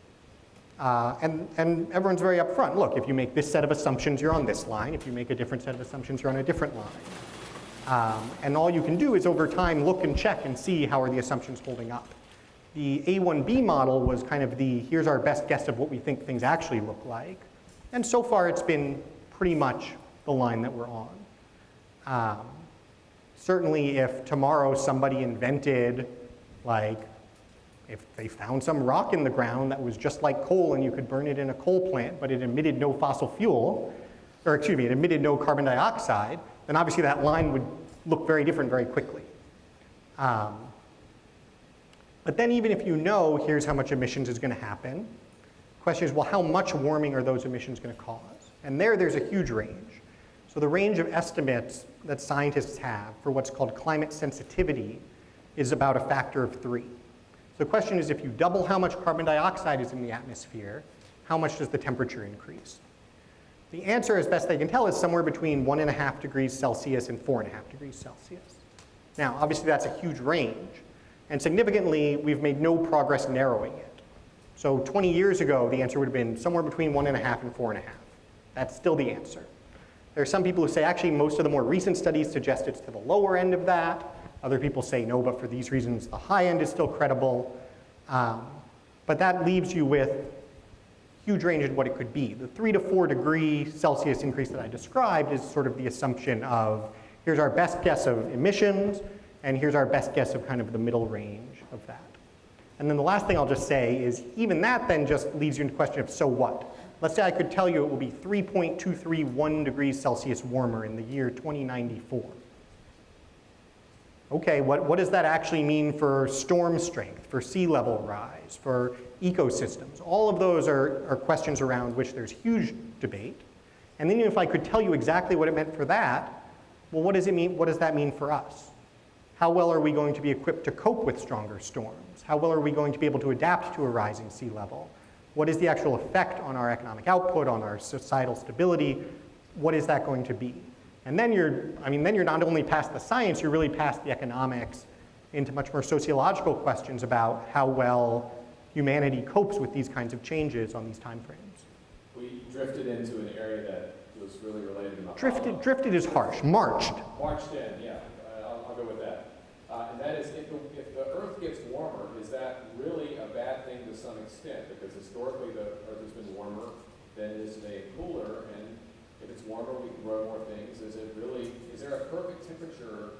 C: And everyone's very upfront. Look, if you make this set of assumptions, you're on this line. If you make a different set of assumptions, you're on a different line. And all you can do is over time look and check and see how are the assumptions holding up. The A1B model was kind of here's our best guess of what we think things actually look like. And so far it's been pretty much the line that we're on. Certainly if tomorrow somebody invented, if they found some rock in the ground that was just like coal and you could burn it in a coal plant, but it emitted no fossil fuel, or excuse me, it emitted no carbon dioxide, then obviously that line would look very different very quickly. But then even if you know here's how much emissions is going to happen, the question is, well, how much warming are those emissions going to cause? And there's a huge range. So the range of estimates that scientists have for what's called climate sensitivity is about a factor of 3. So the question is, if you double how much carbon dioxide is in the atmosphere, how much does the temperature increase? The answer, as best they can tell, is somewhere between 1.5 degrees Celsius and 4.5 degrees Celsius. Now, obviously that's a huge range. And significantly, we've made no progress narrowing it. So 20 years ago, the answer would have been somewhere between 1.5 and 4.5. That's still the answer. There are some people who say, actually, most of the more recent studies suggest it's to the lower end of that. Other people say, no, but for these reasons, the high end is still credible. But that leaves you with huge range in what it could be. The 3 to 4 degree Celsius increase that I described is sort of the assumption of, here's our best guess of emissions, and here's our best guess of kind of the middle range of that. And then the last thing I'll just say is, even that then just leads you into the question of, so what? Let's say I could tell you it will be 3.231 degrees Celsius warmer in the year 2094. Okay, what does that actually mean for storm strength, for sea level rise, for ecosystems? All of those are questions around which there's huge debate. And then if I could tell you exactly what it meant for that, well, what does it mean? What does that mean for us? How well are we going to be equipped to cope with stronger storms? How well are we going to be able to adapt to a rising sea level? What is the actual effect on our economic output, on our societal stability? What is that going to be? And then you're not only past the science, you're really past the economics into much more sociological questions about how well humanity copes with these kinds of changes on these time frames.
A: We drifted into an area that was really related about
C: Drifted is harsh. Marched.
A: Marched in, yeah. I'll go with that. And that is, if the Earth gets warmer, is that really a bad thing to some extent? Because historically the Earth has been warmer than it is today, cooler, and if it's warmer, we can grow more things. Is there a perfect temperature,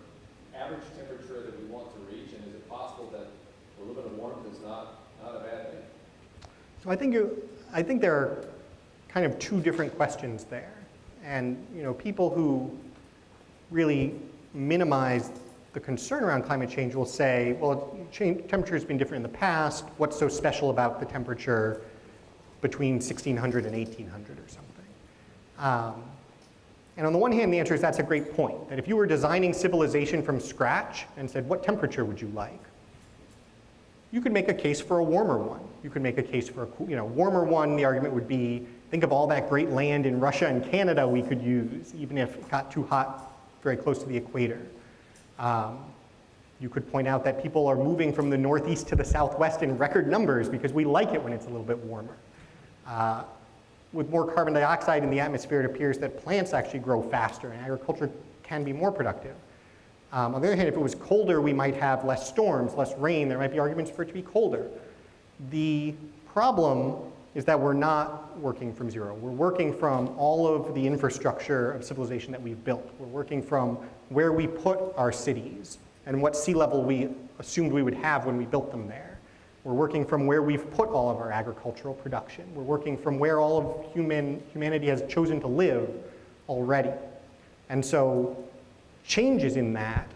A: average temperature that we want to reach, and is it possible that a little bit of warmth is not a bad thing?
C: So I think there are kind of two different questions there. And people who really minimize the concern around climate change will say, well, temperature has been different in the past. What's so special about the temperature between 1600 and 1800 or something? And on the one hand, the answer is that's a great point, that if you were designing civilization from scratch and said, what temperature would you like? You could make a case for a warmer one. You could make a case for a warmer one. The argument would be, think of all that great land in Russia and Canada we could use, even if it got too hot very close to the equator. You could point out that people are moving from the northeast to the southwest in record numbers because we like it when it's a little bit warmer. With more carbon dioxide in the atmosphere, it appears that plants actually grow faster and agriculture can be more productive. On the other hand, if it was colder, we might have less storms, less rain. There might be arguments for it to be colder. The problem is that we're not working from zero. We're working from all of the infrastructure of civilization that we've built. We're working from where we put our cities and what sea level we assumed we would have when we built them there. We're working from where we've put all of our agricultural production. We're working from where all of humanity has chosen to live already. And so changes in that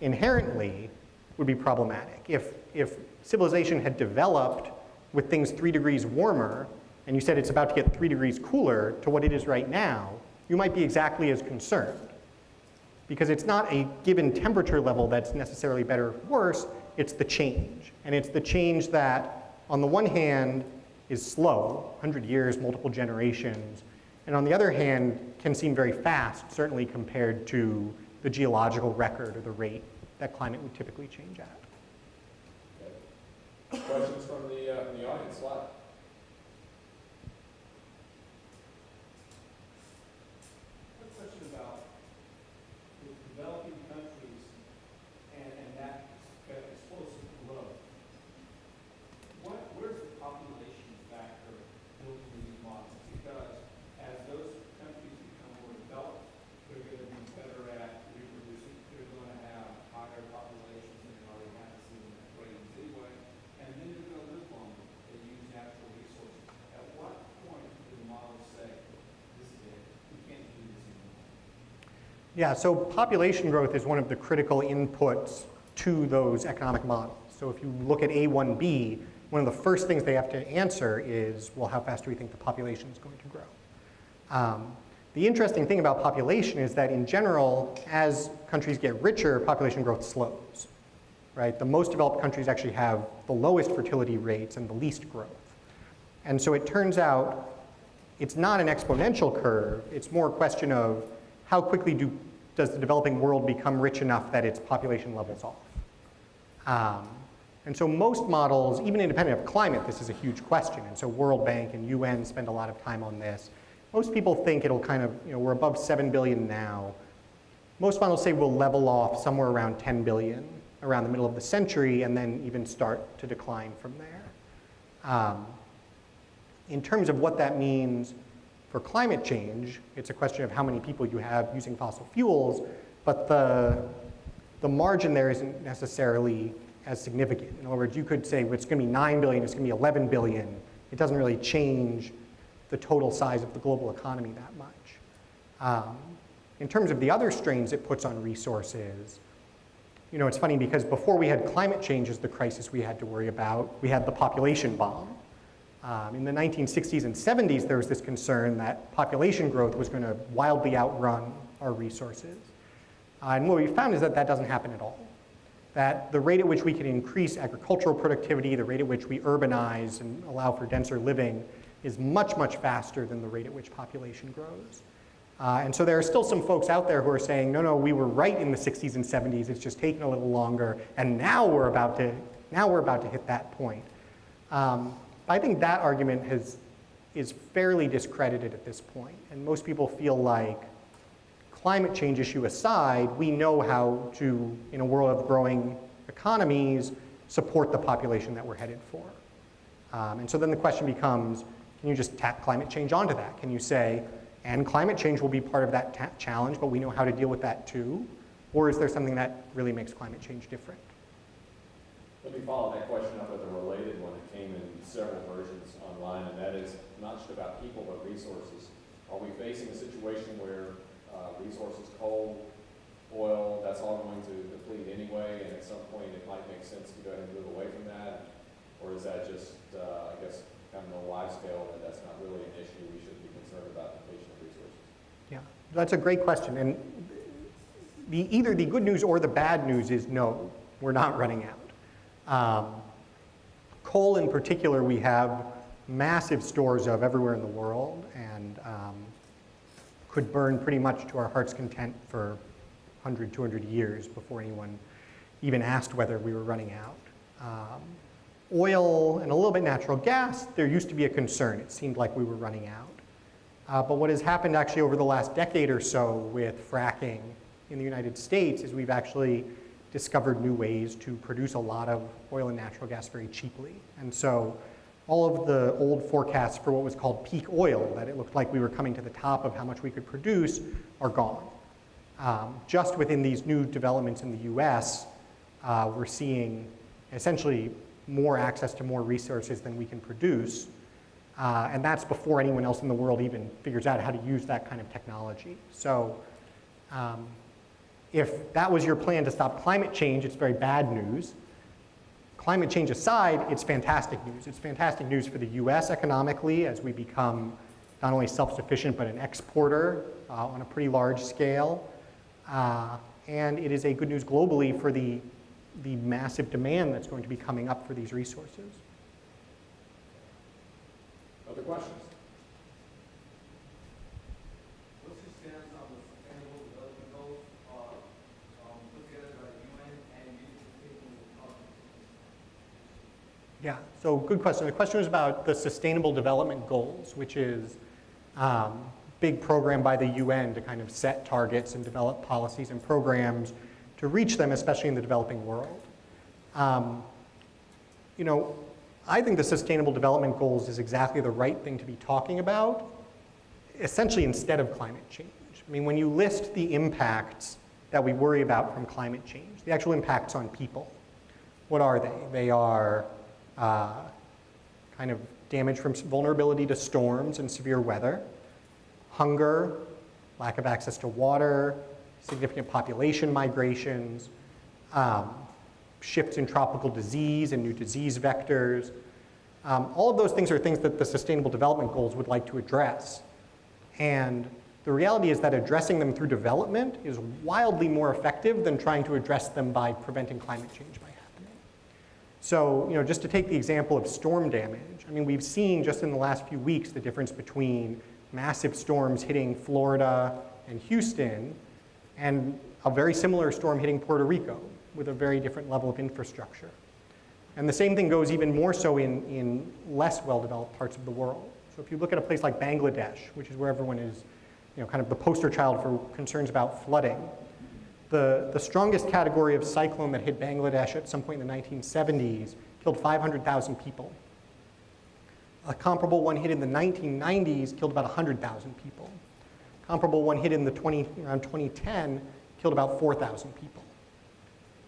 C: inherently would be problematic. If civilization had developed with things 3 degrees warmer, and you said it's about to get 3 degrees cooler to what it is right now, you might be exactly as concerned. Because it's not a given temperature level that's necessarily better or worse, it's the change. And it's the change that, on the one hand, is slow, 100 years, multiple generations, and on the other hand, can seem very fast, certainly compared to the geological record or the rate that climate would typically change at.
A: Okay. Questions from the audience? Live.
D: A question about the developing countries and that explosive growth. Where's the population factor built into these models? Because as those countries become more developed, they're going to be better at reproducing. They're going to have higher populations than they already have seen in that ratings anyway. And then they're going to live longer. They use natural resources. At what point do the models say, this is it, we can't do this anymore?
C: Yeah, so population growth is one of the critical inputs to those economic models. So if you look at A1B, one of the first things they have to answer is, well, how fast do we think the population is going to grow? The interesting thing about population is that in general, as countries get richer, population growth slows, right? The most developed countries actually have the lowest fertility rates and the least growth. And so it turns out it's not an exponential curve, it's more a question of how quickly does the developing world become rich enough that its population levels off. And so most models, even independent of climate, this is a huge question. And so World Bank and UN spend a lot of time on this. Most people think it'll kind of, we're above 7 billion now. Most models say we'll level off somewhere around 10 billion around the middle of the century and then even start to decline from there. In terms of what that means for climate change, it's a question of how many people you have using fossil fuels, but the margin there isn't necessarily as significant. In other words, you could say, well, it's going to be 9 billion, it's going to be 11 billion. It doesn't really change the total size of the global economy that much. In terms of the other strains it puts on resources, it's funny because before we had climate change as the crisis we had to worry about, we had the population bomb. In the 1960s and 70s, there was this concern that population growth was going to wildly outrun our resources. And what we found is that that doesn't happen at all. That the rate at which we can increase agricultural productivity, the rate at which we urbanize and allow for denser living is much, much faster than the rate at which population grows. And so there are still some folks out there who are saying, no, we were right in the 60s and 70s, it's just taken a little longer, and now we're about to hit that point. I think that argument is fairly discredited at this point, and most people feel like, climate change issue aside, we know how to, in a world of growing economies, support the population that we're headed for. And so then the question becomes, can you just tack climate change onto that? Can you say, and climate change will be part of that challenge, but we know how to deal with that too? Or is there something that really makes climate change different?
A: Let me follow that question up with a related one that came in several versions online, and that is not just about people, but resources. Are we facing a situation where resources, coal, oil, that's all going to deplete anyway, and at some point it might make sense to go ahead and move away from that? Or is that just, I guess, kind of a wide scale, and that's not really an issue we should be concerned about depletion of resources?
C: Yeah. That's a great question. And either the good news or the bad news is no, we're not running out. Coal in particular, we have massive stores of everywhere in the world, and could burn pretty much to our heart's content for 100, 200 years before anyone even asked whether we were running out. Oil and a little bit natural gas, there used to be a concern. It seemed like we were running out. But what has happened actually over the last decade or so with fracking in the United States is we've actually discovered new ways to produce a lot of oil and natural gas very cheaply. And so all of the old forecasts for what was called peak oil, that it looked like we were coming to the top of how much we could produce, are gone. Just within these new developments in the US, we're seeing essentially more access to more resources than we can produce. And that's before anyone else in the world even figures out how to use that kind of technology. So if that was your plan to stop climate change, it's very bad news. Climate change aside, it's fantastic news. It's fantastic news for the US economically as we become not only self-sufficient, but an exporter on a pretty large scale. And it is a good news globally for the massive demand that's going to be coming up for these resources.
A: Other questions?
D: What's your stance on the Sustainable Development Goals put together by the UN and sustainable development?
C: Yeah, so good question. The question was about the Sustainable Development Goals, which is a big program by the UN to kind of set targets and develop policies and programs to reach them, especially in the developing world. You know, I think the Sustainable Development Goals is exactly the right thing to be talking about, essentially instead of climate change. I mean, when you list the impacts that we worry about from climate change, the actual impacts on people, what are they? They are kind of damage from vulnerability to storms and severe weather, hunger, lack of access to water, significant population migrations, shifts in tropical disease and new disease vectors. All of those things are things that the Sustainable Development Goals would like to address. And the reality is that addressing them through development is wildly more effective than trying to address them by preventing climate change by happening. So, you know, just to take the example of storm damage, I mean, we've seen just in the last few weeks the difference between massive storms hitting Florida and Houston and a very similar storm hitting Puerto Rico with a very different level of infrastructure. And the same thing goes even more so in less well-developed parts of the world. So if you look at a place like Bangladesh, which is where everyone is, you know, kind of the poster child for concerns about flooding, the strongest category of cyclone that hit Bangladesh at some point in the 1970s killed 500,000 people. A comparable one hit in the 1990s killed about 100,000 people. Comparable one hit in the around 2010 killed about 4,000 people.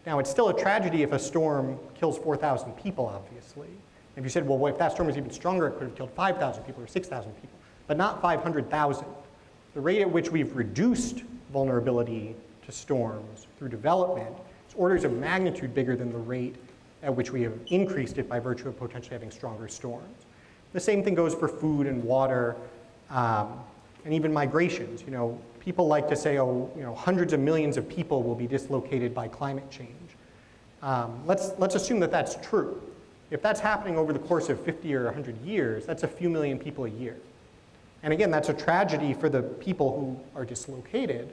C: Now, it's still a tragedy if a storm kills 4,000 people, obviously. If you said, well, if that storm was even stronger, it could have killed 5,000 people or 6,000 people, but not 500,000. The rate at which we've reduced vulnerability to storms through development is orders of magnitude bigger than the rate at which we have increased it by virtue of potentially having stronger storms. The same thing goes for food and water, and even migrations. You know, people like to say, oh, you know, hundreds of millions of people will be dislocated by climate change. Let's assume that that's true. If that's happening over the course of 50 or 100 years, that's a few million people a year. And again, that's a tragedy for the people who are dislocated,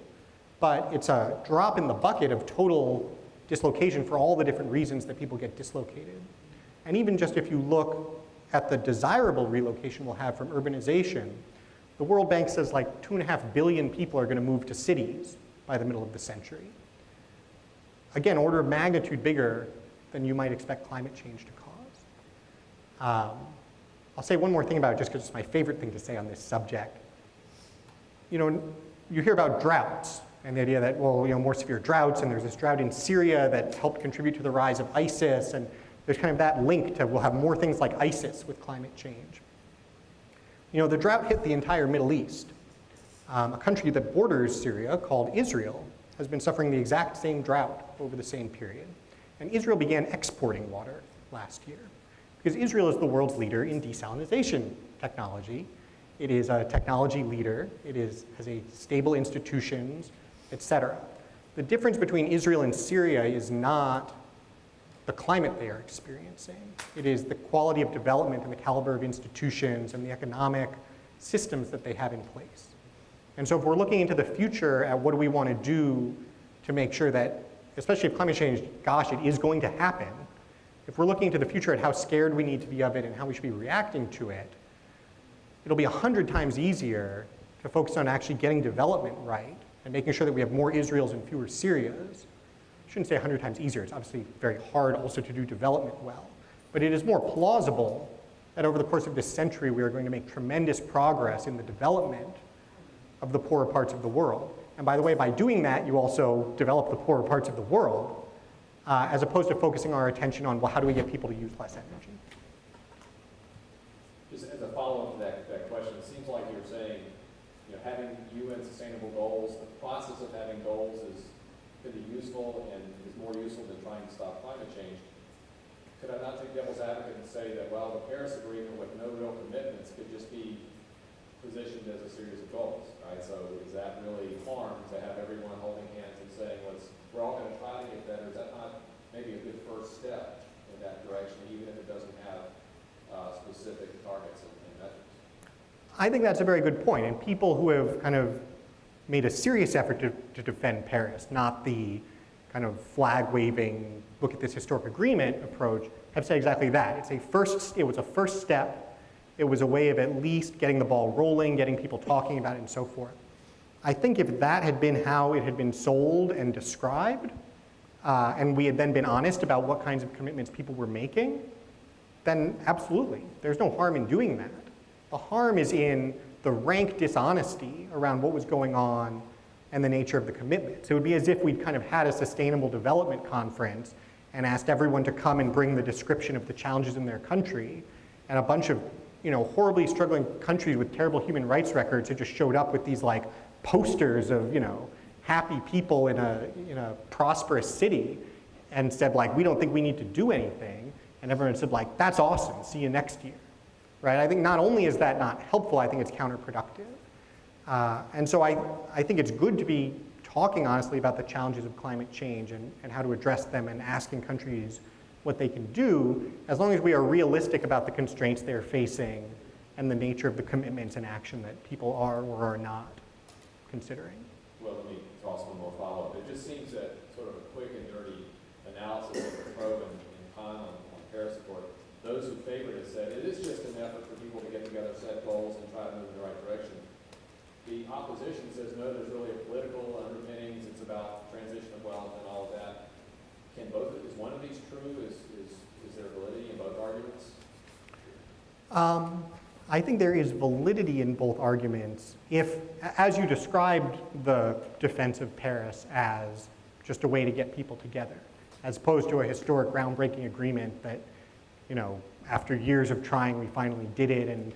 C: but it's a drop in the bucket of total dislocation for all the different reasons that people get dislocated. And even just if you look at the desirable relocation we'll have from urbanization, the World Bank says like 2.5 billion people are going to move to cities by the middle of the century. Again, order of magnitude bigger than you might expect climate change to cause. I'll say one more thing about it just because it's my favorite thing to say on this subject. You know, you hear about droughts and the idea that, well, you know, more severe droughts, and there's this drought in Syria that helped contribute to the rise of ISIS, and there's kind of that link to we'll have more things like ISIS with climate change. You know, the drought hit the entire Middle East. A country that borders Syria called Israel has been suffering the exact same drought over the same period. And Israel began exporting water last year because Israel is the world's leader in desalination technology. It is a technology leader. It has a stable institutions, et cetera. The difference between Israel and Syria is not the climate they are experiencing. It is the quality of development and the caliber of institutions and the economic systems that they have in place. And so if we're looking into the future at what do we want to do to make sure that, especially if climate change, gosh, it is going to happen, if we're looking into the future at how scared we need to be of it and how we should be reacting to it, it'll be 100 times easier to focus on actually getting development right and making sure that we have more Israels and fewer Syrias. I shouldn't say 100 times easier. It's obviously very hard also to do development well. But it is more plausible that over the course of this century, we are going to make tremendous progress in the development of the poorer parts of the world. And by the way, by doing that, you also develop the poorer parts of the world, as opposed to focusing our attention on, well, how do we get people to use less energy?
A: Just as a follow-up to that question, it seems like you're saying, having UN sustainable goals, the process of having goals could be useful and is more useful than trying to stop climate change. Could I not take devil's advocate and say that, well, the Paris Agreement with no real commitments could just be positioned as a series of goals, right? So is that really harm to have everyone holding hands and saying, we're all going to try to get better? Is that not maybe a good first step in that direction, even if it doesn't have specific targets and measures?
C: I think that's a very good point. And people who have kind of made a serious effort to defend Paris, not the kind of flag-waving, look at this historic agreement approach, have said exactly that. It was a first step. It was a way of at least getting the ball rolling, getting people talking about it, and so forth. I think if that had been how it had been sold and described, and we had then been honest about what kinds of commitments people were making, then absolutely, there's no harm in doing that. The harm is in the rank dishonesty around what was going on and the nature of the commitments. It would be as if we'd kind of had a sustainable development conference and asked everyone to come and bring the description of the challenges in their country, and a bunch of horribly struggling countries with terrible human rights records had just showed up with these like posters of happy people in a prosperous city and said like, we don't think we need to do anything, and everyone said like, that's awesome, see you next year. Right? I think not only is that not helpful, I think it's counterproductive. And so I think it's good to be talking honestly about the challenges of climate change and how to address them and asking countries what they can do, as long as we are realistic about the constraints they're facing and the nature of the commitments and action that people are or are not considering.
A: Well, let me toss one more follow-up. It just seems that sort of a quick and dirty analysis of the pro and con on the Paris Accord, those who favored it said it is just an effort for people to get together, set goals, and try to move in the right direction. The opposition says, no, there's really a political underpinnings. It's about transition of wealth and all of that. Is one of these true? Is there validity in both arguments?
C: I think there is validity in both arguments if, as you described the defense of Paris as just a way to get people together, as opposed to a historic groundbreaking agreement that, after years of trying, we finally did it. And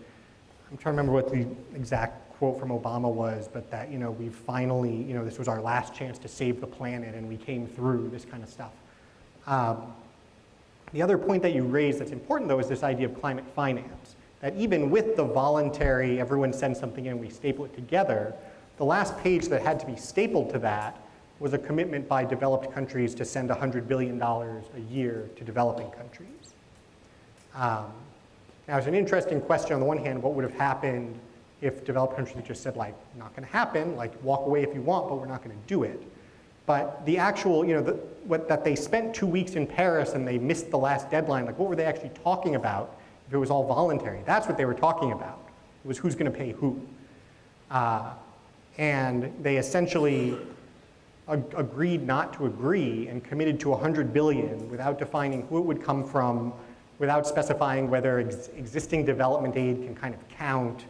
C: I'm trying to remember what the exact quote from Obama was, but that, we finally, this was our last chance to save the planet and we came through, this kind of stuff. The other point that you raised that's important, though, is this idea of climate finance. That even with the voluntary, everyone sends something in, we staple it together, the last page that had to be stapled to that was a commitment by developed countries to send $100 billion a year to developing countries. Now, it's an interesting question. On the one hand, what would have happened if developed countries just said, like, not going to happen, like, walk away if you want, but we're not going to do it. But the actual, that they spent 2 weeks in Paris and they missed the last deadline, like, what were they actually talking about if it was all voluntary? That's what they were talking about. It was who's going to pay who. And they essentially agreed not to agree and committed to $100 billion without defining who it would come from, without specifying whether existing development aid can kind of count.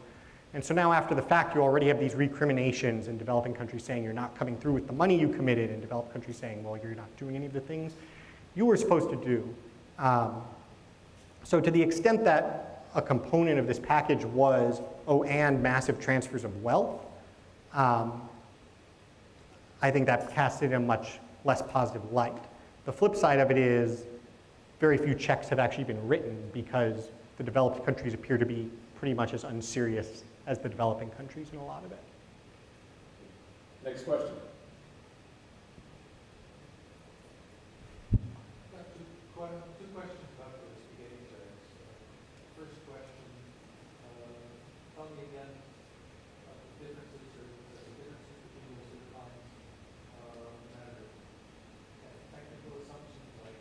C: And so now after the fact, you already have these recriminations in developing countries saying you're not coming through with the money you committed, and developed countries saying, well, you're not doing any of the things you were supposed to do. So to the extent that a component of this package was, and massive transfers of wealth, I think that casts it in a much less positive light. The flip side of it is very few checks have actually been written because the developed countries appear to be pretty much as unserious as the developing countries in a lot of it.
A: Next question.
D: Two questions about the spaghetti tax. First question, tell me again the differences between those two lines matter. Technical assumptions like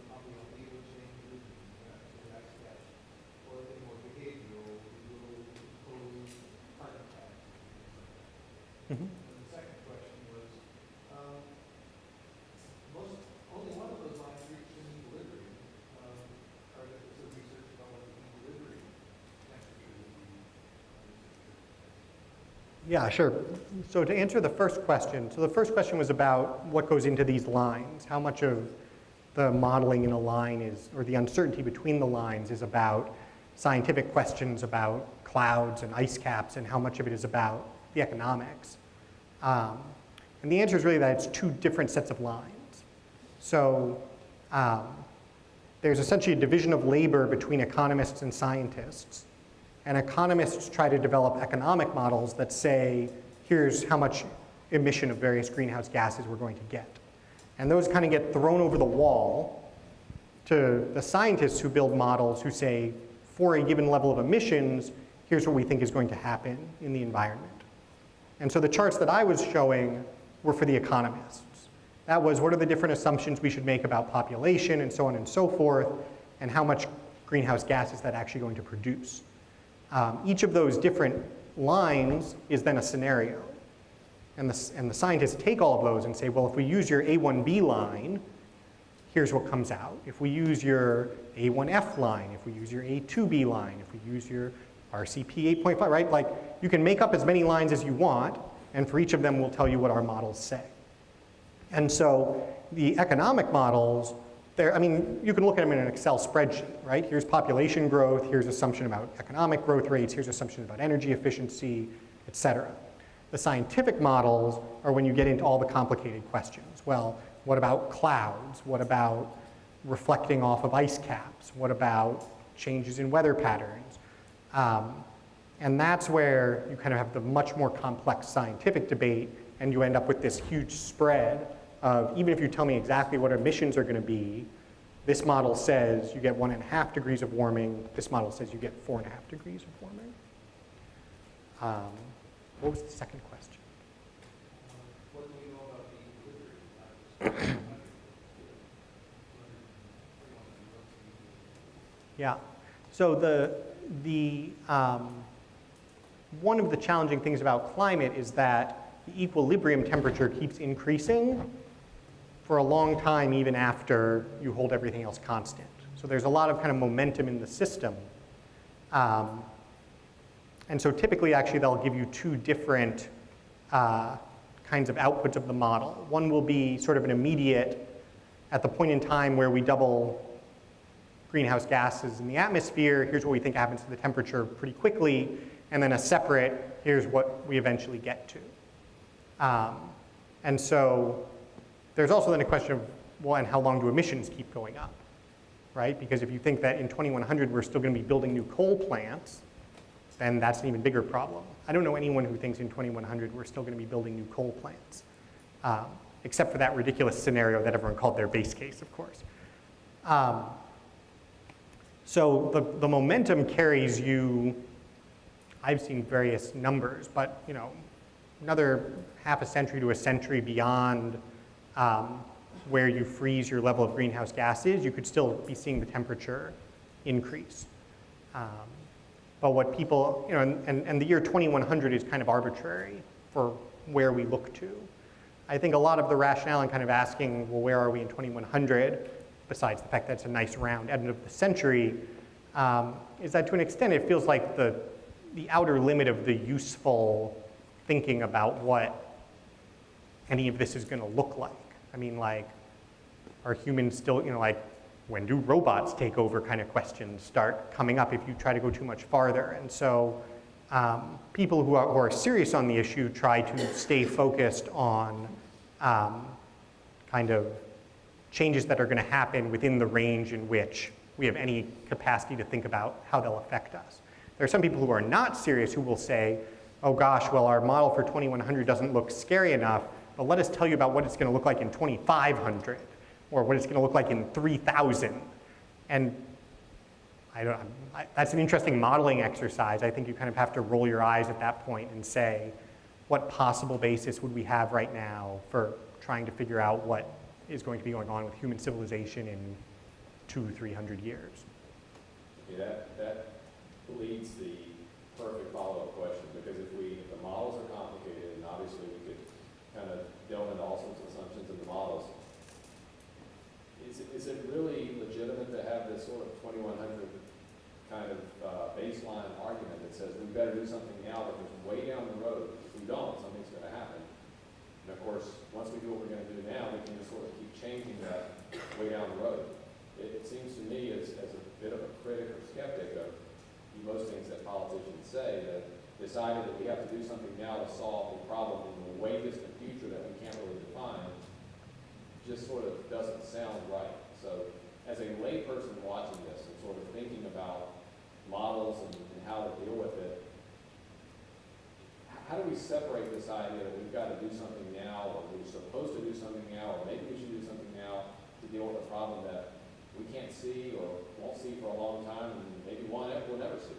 D: how the legal changes to tax gap, or are they more behavioral? We will impose climate tax.
C: Mhm.
D: And the second question was, only one of those lines reached an equilibrium. Or is there research about what the equilibrium temperature would be?
C: Yeah, sure. So to answer the first question, so the first question was about what goes into these lines, how much of the modeling in a line is, or the uncertainty between the lines is about scientific questions about clouds and ice caps, and how much of it is about the economics. And the answer is really that it's two different sets of lines. So there's essentially a division of labor between economists and scientists. And economists try to develop economic models that say, here's how much emission of various greenhouse gases we're going to get. And those kind of get thrown over the wall to the scientists who build models who say, for a given level of emissions, here's what we think is going to happen in the environment. And so the charts that I was showing were for the economists. That was, what are the different assumptions we should make about population and so on and so forth, and how much greenhouse gas is that actually going to produce. Each of those different lines is then a scenario. And the scientists take all of those and say, well, if we use your A1B line, here's what comes out. If we use your A1F line, if we use your A2B line, if we use your RCP 8.5, right? Like, you can make up as many lines as you want, and for each of them, we'll tell you what our models say. And so the economic models, I mean, you can look at them in an Excel spreadsheet, right? Here's population growth, here's assumption about economic growth rates, here's assumption about energy efficiency, et cetera. The scientific models are when you get into all the complicated questions. Well, what about clouds? What about reflecting off of ice caps? What about changes in weather patterns? And that's where you kind of have the much more complex scientific debate, and you end up with this huge spread of, even if you tell me exactly what emissions are going to be, this model says you get 1.5 degrees of warming, this model says you get 4.5 degrees of warming. What was the second question?
D: What do we know about the equilibrium?
C: Yeah. So one of the challenging things about climate is that the equilibrium temperature keeps increasing for a long time, even after you hold everything else constant. So there's a lot of kind of momentum in the system. And so typically, actually, they'll give you two different kinds of outputs of the model. One will be sort of an immediate, at the point in time where we double greenhouse gases in the atmosphere, here's what we think happens to the temperature pretty quickly, and then a separate, here's what we eventually get to. And so there's also then a question of, well, and how long do emissions keep going up, right? Because if you think that in 2100 we're still going to be building new coal plants, then that's an even bigger problem. I don't know anyone who thinks in 2100 we're still going to be building new coal plants, except for that ridiculous scenario that everyone called their base case, of course. So the momentum carries you, I've seen various numbers, but another half a century to a century beyond where you freeze your level of greenhouse gases, you could still be seeing the temperature increase. But what people, and the year 2100 is kind of arbitrary for where we look to. I think a lot of the rationale in kind of asking, well, where are we in 2100, besides the fact that it's a nice round end of the century, is that to an extent it feels like the outer limit of the useful thinking about what any of this is going to look like. I mean, like, are humans still, like, when do robots take over kind of questions start coming up if you try to go too much farther. And so people who are serious on the issue try to stay focused on kind of changes that are going to happen within the range in which we have any capacity to think about how they'll affect us. There are some people who are not serious who will say, oh gosh, well our model for 2100 doesn't look scary enough, but let us tell you about what it's going to look like in 2500, or what it's going to look like in 3000. And that's an interesting modeling exercise. I think you kind of have to roll your eyes at that point and say, what possible basis would we have right now for trying to figure out what is going to be going on with human civilization in 200-300 years?
A: Yeah, that leads the perfect follow-up question, because if the models are complicated, and obviously we could kind of delve into all sorts of assumptions in the models, is it really legitimate to have this sort of 2100 kind of baseline argument that says we better do something now because way down the road, if we don't, something's going to happen. And of course, once we do what we're going to do now, we can just sort of keep changing that way down the road. It seems to me, as a bit of a critic or skeptic of most things that politicians say, that deciding that we have to do something now to solve a problem in the way distant future that we can't really define just sort of doesn't sound right. So as a layperson watching this and sort of thinking about models and how to deal with it, how do we separate this idea that we've got to do something now, or we're supposed to do something now, or maybe we should do something now to deal with a problem that we can't see or won't see for a long time, and maybe we'll never see?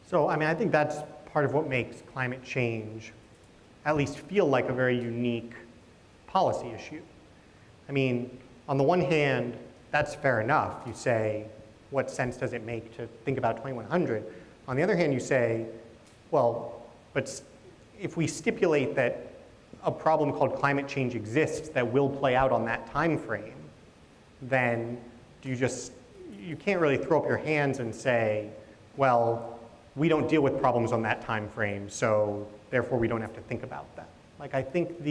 C: So, I mean, I think that's part of what makes climate change at least feel like a very unique policy issue. I mean, on the one hand, that's fair enough. You say, what sense does it make to think about 2100? On the other hand, you say, well, but if we stipulate that a problem called climate change exists that will play out on that time frame, then you can't really throw up your hands and say, well, we don't deal with problems on that time frame, so therefore we don't have to think about that. Like, I think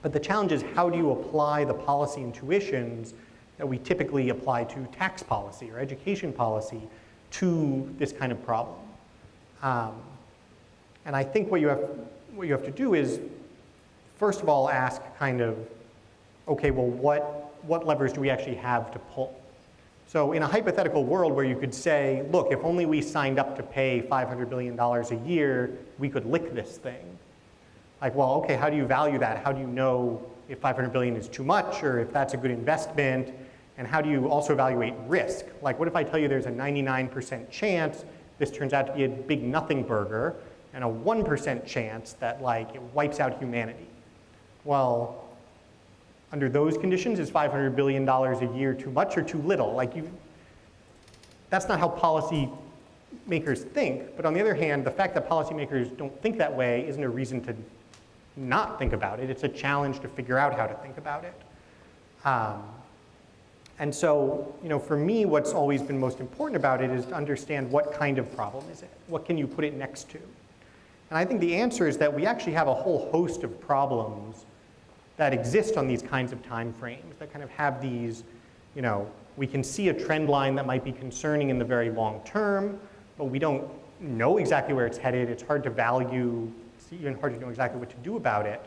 C: but the challenge is, how do you apply the policy intuitions that we typically apply to tax policy or education policy to this kind of problem? And I think what you have to do is, first of all, ask kind of, okay, well, what levers do we actually have to pull? So in a hypothetical world where you could say, look, if only we signed up to pay $500 billion a year, we could lick this thing. Like, well, okay, how do you value that? How do you know if 500 billion is too much or if that's a good investment? And how do you also evaluate risk? Like, what if I tell you there's a 99% chance this turns out to be a big nothing burger and a 1% chance that, like, it wipes out humanity? Well, under those conditions, is $500 billion a year too much or too little? Like, that's not how policy makers think. But on the other hand, the fact that policymakers don't think that way isn't a reason to not think about it. It's a challenge to figure out how to think about it. And so, for me, what's always been most important about it is to understand what kind of problem is it? What can you put it next to? And I think the answer is that we actually have a whole host of problems that exist on these kinds of time frames, that kind of have these, we can see a trend line that might be concerning in the very long term, but we don't know exactly where it's headed. It's hard to value, it's even hard to know exactly what to do about it.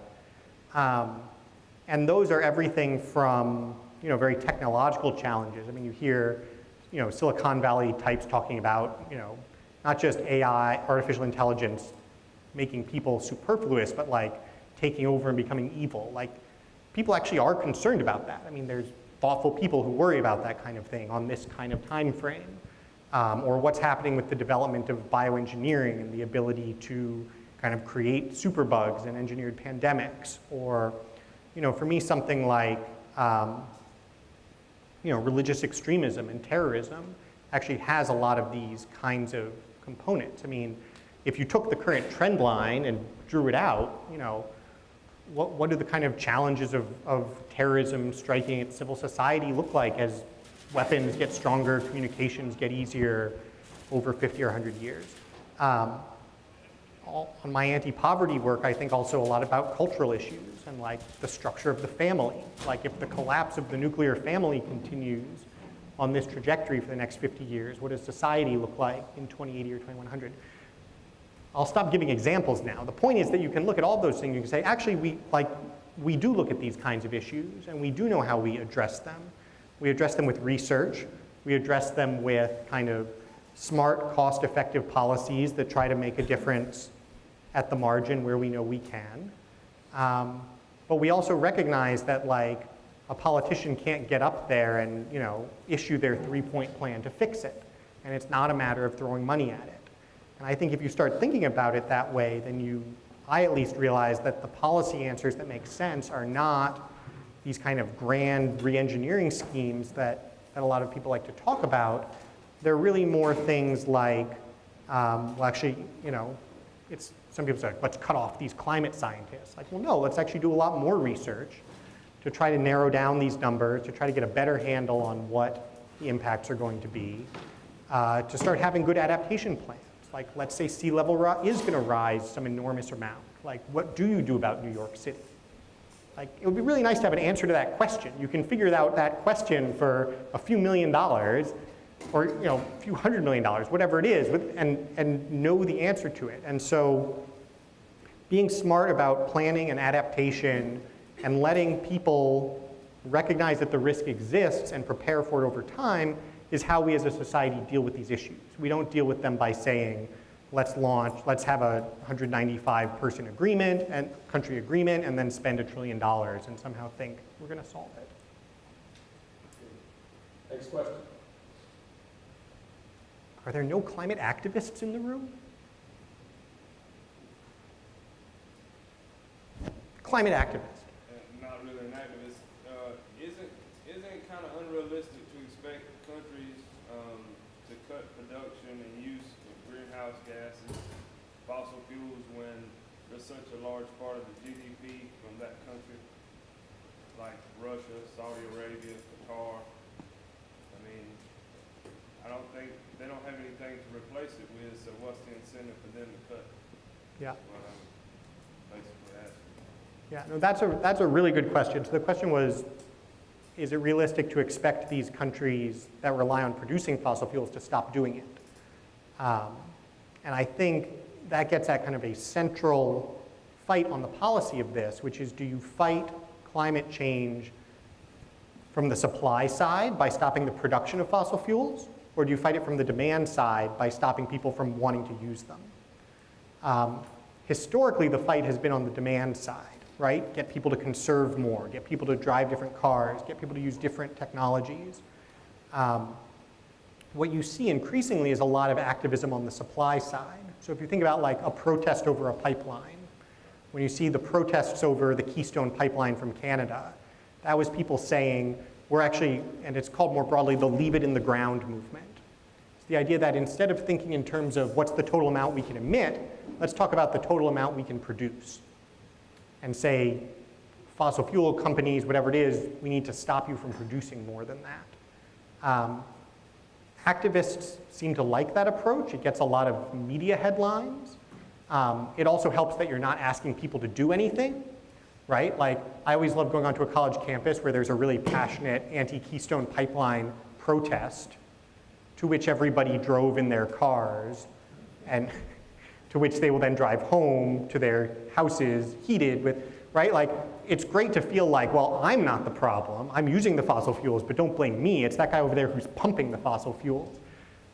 C: And those are everything from, very technological challenges. I mean, you hear, Silicon Valley types talking about, not just AI, artificial intelligence, making people superfluous, but like taking over and becoming evil. Like, people actually are concerned about that. I mean, there's thoughtful people who worry about that kind of thing on this kind of time frame. Or what's happening with the development of bioengineering and the ability to kind of create superbugs and engineered pandemics. Or, for me, something like, religious extremism and terrorism actually has a lot of these kinds of components. I mean, if you took the current trend line and drew it out, what do the kind of challenges of terrorism striking at civil society look like as weapons get stronger, communications get easier over 50 or 100 years? On my anti-poverty work, I think also a lot about cultural issues and like the structure of the family. Like, if the collapse of the nuclear family continues on this trajectory for the next 50 years, what does society look like in 2080 or 2100? I'll stop giving examples now. The point is that you can look at all those things. You can say, actually, we do look at these kinds of issues, and we do know how we address them. We address them with research. We address them with kind of smart, cost-effective policies that try to make a difference at the margin where we know we can. But we also recognize that like a politician can't get up there and issue their three-point plan to fix it. And it's not a matter of throwing money at it. And I think if you start thinking about it that way, then I at least realize that the policy answers that make sense are not these kind of grand re-engineering schemes that a lot of people like to talk about. They're really more things like, well actually, some people say, let's cut off these climate scientists. Like, well no, let's actually do a lot more research to try to narrow down these numbers, to try to get a better handle on what the impacts are going to be, to start having good adaptation plans. Like, let's say sea level is going to rise some enormous amount. Like, what do you do about New York City? Like, it would be really nice to have an answer to that question. You can figure out that question for a few $1 million, or a few $100 million, whatever it is, and know the answer to it. And so, being smart about planning and adaptation and letting people recognize that the risk exists and prepare for it over time is how we as a society deal with these issues. We don't deal with them by saying, let's have a 195-person agreement and country agreement and then spend $1 trillion and somehow think we're going to solve it.
A: Next question.
C: Are there no climate activists in the room? Climate activists.
E: Not really an activist. Isn't it kind of unrealistic to expect countries to cut production and use of greenhouse gases, fossil fuels, when there's such a large part of the GDP from that country, like Russia, Saudi Arabia, Qatar? I mean, I don't think they don't have anything to replace it with, so what's the incentive for them to cut?
C: Yeah.
E: What I'm basically asking.
C: Yeah, no, that's a really good question. So the question was, is it realistic to expect these countries that rely on producing fossil fuels to stop doing it? And I think that gets at kind of a central fight on the policy of this, which is, do you fight climate change from the supply side by stopping the production of fossil fuels, or do you fight it from the demand side by stopping people from wanting to use them? Historically, the fight has been on the demand side, right? Get people to conserve more, get people to drive different cars, get people to use different technologies. What you see increasingly is a lot of activism on the supply side. So if you think about like a protest over a pipeline, when you see the protests over the Keystone pipeline from Canada, that was people saying, we're actually, and it's called more broadly, the leave it in the ground movement. It's the idea that instead of thinking in terms of what's the total amount we can emit, let's talk about the total amount we can produce. And say, fossil fuel companies, whatever it is, we need to stop you from producing more than that. Activists seem to like that approach. It gets a lot of media headlines. It also helps that you're not asking people to do anything, right? Like, I always love going onto a college campus where there's a really passionate anti-Keystone pipeline protest to which everybody drove in their cars and to which they will then drive home to their houses heated with, right? Like, it's great to feel like, well, I'm not the problem. I'm using the fossil fuels, but don't blame me. It's that guy over there who's pumping the fossil fuels.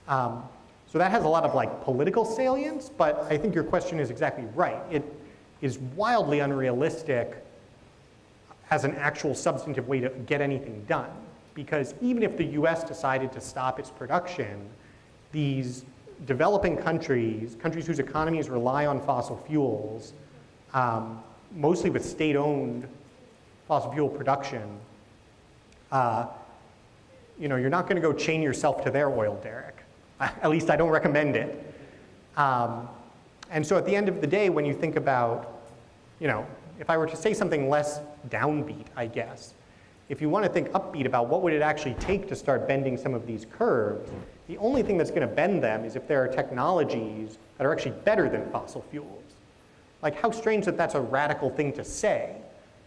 C: So that has a lot of like political salience, but I think your question is exactly right. It is wildly unrealistic as an actual substantive way to get anything done. Because even if the US decided to stop its production, these developing countries, countries whose economies rely on fossil fuels, mostly with state-owned fossil fuel production, you're not going to go chain yourself to their oil derrick. At least I don't recommend it. And so at the end of the day, when you think about, if I were to say something less downbeat, I guess, if you want to think upbeat about what would it actually take to start bending some of these curves, the only thing that's going to bend them is if there are technologies that are actually better than fossil fuels. Like, how strange that that's a radical thing to say,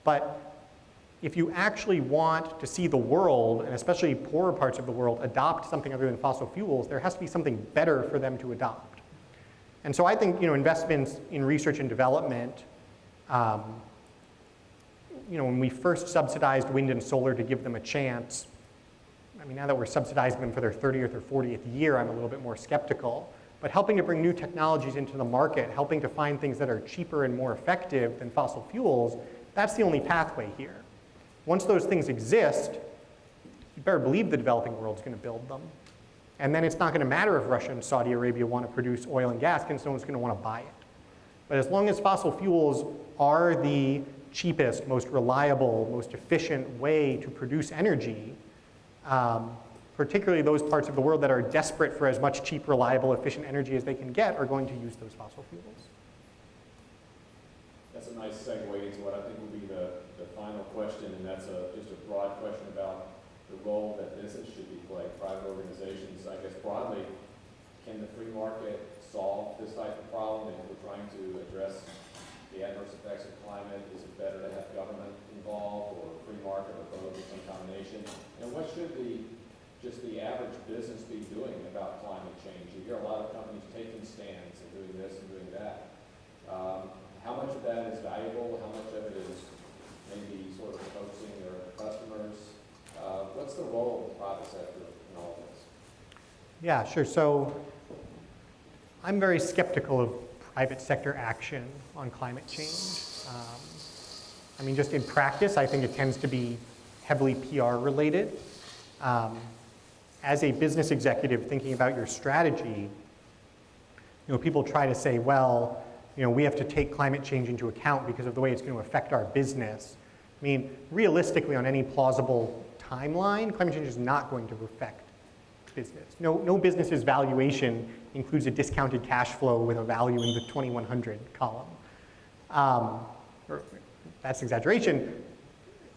C: but if you actually want to see the world, and especially poorer parts of the world, adopt something other than fossil fuels, there has to be something better for them to adopt. And so I think investments in research and development, when we first subsidized wind and solar to give them a chance, I mean, now that we're subsidizing them for their 30th or 40th year, I'm a little bit more skeptical. But helping to bring new technologies into the market, helping to find things that are cheaper and more effective than fossil fuels, that's the only pathway here. Once those things exist, you better believe the developing world's going to build them. And then it's not going to matter if Russia and Saudi Arabia want to produce oil and gas, because no one's going to want to buy it. But as long as fossil fuels are the cheapest, most reliable, most efficient way to produce energy, particularly those parts of the world that are desperate for as much cheap, reliable, efficient energy as they can get are going to use those fossil fuels.
A: That's a nice segue into what I think will be the final question, and that's just a broad question about the role that business should be playing, private organizations. I guess broadly, can the free market solve this type of problem? And if we're trying to address the adverse effects of climate, is it better to have government involved or free market or both, or some combination? And what should just the average business be doing about climate change? You hear a lot of companies taking stands and doing this and doing that. How much of that is valuable? How much of it is maybe sort of coaxing their customers? What's the role of the private sector in all of this?
C: Yeah, sure. So I'm very skeptical of private sector action on climate change. I mean, just in practice, I think it tends to be heavily PR related. As a business executive thinking about your strategy, people try to say, well, we have to take climate change into account because of the way it's going to affect our business. I mean, realistically, on any plausible timeline, climate change is not going to affect business. No business's valuation includes a discounted cash flow with a value in the 2100 column. That's exaggeration.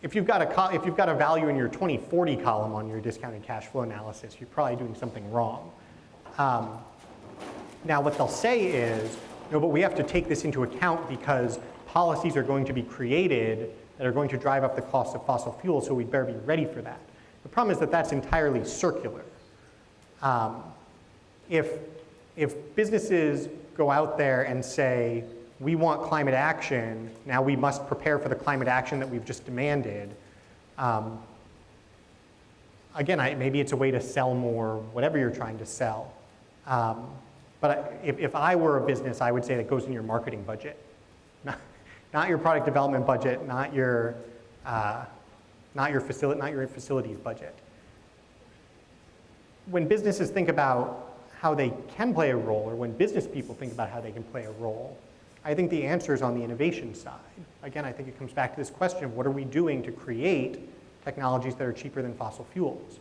C: If you've got a value in your 2040 column on your discounted cash flow analysis, you're probably doing something wrong. Now, what they'll say is, but we have to take this into account because policies are going to be created that are going to drive up the cost of fossil fuels, so we'd better be ready for that. The problem is that that's entirely circular. If businesses go out there and say, we want climate action, now we must prepare for the climate action that we've just demanded, again, maybe it's a way to sell more, whatever you're trying to sell. But if I were a business, I would say that goes in your marketing budget, not your product development budget, not your facilities budget. When businesses think about how they can play a role, or when business people think about how they can play a role, I think the answer is on the innovation side. Again, I think it comes back to this question of what are we doing to create technologies that are cheaper than fossil fuels?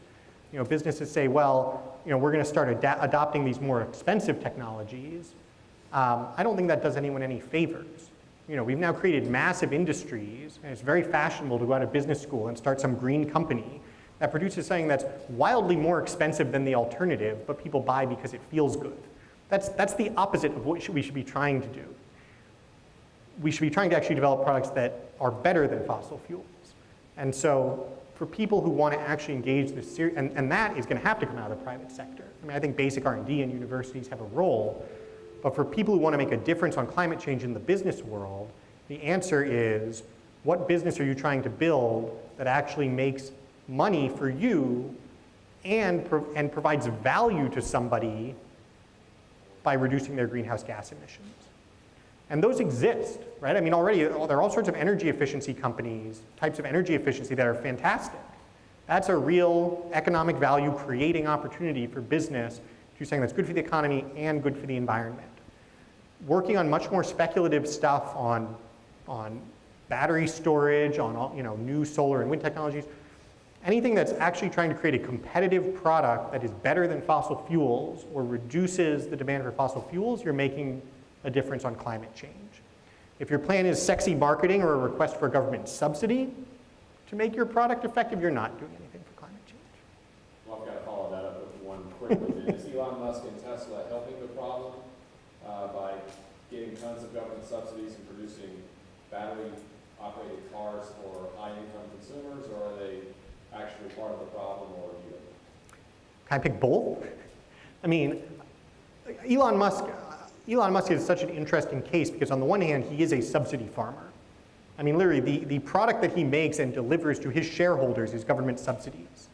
C: Businesses say, well, we're going to start adopting these more expensive technologies. I don't think that does anyone any favors. We've now created massive industries, and it's very fashionable to go out of business school and start some green company that produces something that's wildly more expensive than the alternative, but people buy because it feels good. That's the opposite of what we should be trying to do. We should be trying to actually develop products that are better than fossil fuels. And so for people who want to actually engage this, and that is going to have to come out of the private sector. I mean, I think basic R&D and universities have a role, but for people who want to make a difference on climate change in the business world, the answer is, what business are you trying to build that actually makes money for you and provides value to somebody by reducing their greenhouse gas emissions? And those exist, right? I mean, already there are all sorts of energy efficiency companies, types of energy efficiency that are fantastic. That's a real economic value creating opportunity for business to saying that's good for the economy and good for the environment. Working on much more speculative stuff on battery storage, on new solar and wind technologies, anything that's actually trying to create a competitive product that is better than fossil fuels or reduces the demand for fossil fuels, you're making a difference on climate change. If your plan is sexy marketing or a request for a government subsidy to make your product effective, you're not doing anything for climate change.
A: Well, I've got to follow that up with one quick one. Is Elon Musk and Tesla helping the problem by getting tons of government subsidies and producing battery-operated cars for high-income consumers, or are they actually part of the problem, or either?
C: Can I pick both? I mean, Elon Musk is such an interesting case because on the one hand, he is a subsidy farmer. I mean, literally, the product that he makes and delivers to his shareholders is government subsidies.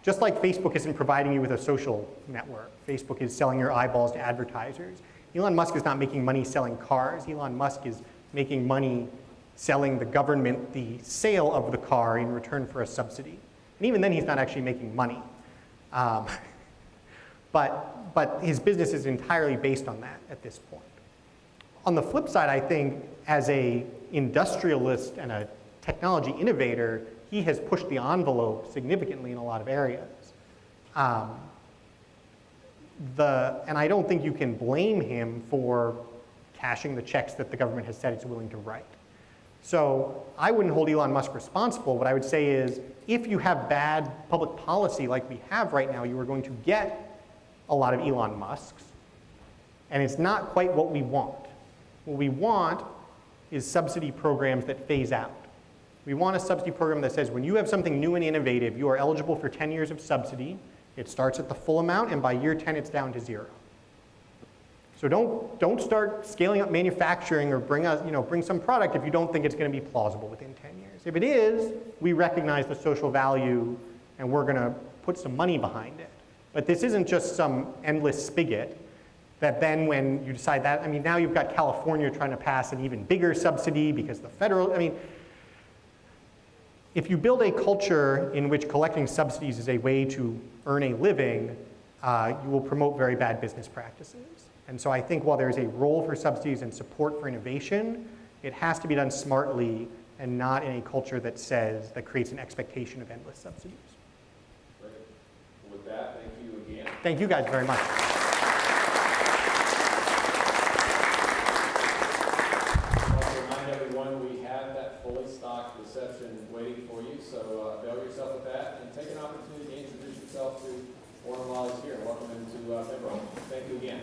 C: Just like Facebook isn't providing you with a social network, Facebook is selling your eyeballs to advertisers. Elon Musk is not making money selling cars. Elon Musk is making money selling the government the sale of the car in return for a subsidy. And even then, he's not actually making money. But his business is entirely based on that at this point. On the flip side, I think as an industrialist and a technology innovator, he has pushed the envelope significantly in a lot of areas. And I don't think you can blame him for cashing the checks that the government has said it's willing to write. So I wouldn't hold Elon Musk responsible. What I would say is, if you have bad public policy like we have right now, you are going to get a lot of Elon Musks. And it's not quite what we want. What we want is subsidy programs that phase out. We want a subsidy program that says when you have something new and innovative, you are eligible for 10 years of subsidy. It starts at the full amount, and by year 10, it's down to 0. So don't start scaling up manufacturing or bring some product if you don't think it's going to be plausible within 10 years. If it is, we recognize the social value, and we're going to put some money behind it. But this isn't just some endless spigot that then when you decide that, I mean, now you've got California trying to pass an even bigger subsidy because the federal, I mean, if you build a culture in which collecting subsidies is a way to earn a living, you will promote very bad business practices. And so I think while there's a role for subsidies and support for innovation, it has to be done smartly and not in a culture that creates an expectation of endless subsidies.
A: Great. With that, thank you again.
C: Thank you guys very much.
A: We have that fully stocked reception waiting for you, so avail yourself of that and take an opportunity to introduce yourself to Oren while he's here. Welcome into Pembroke. Thank you again.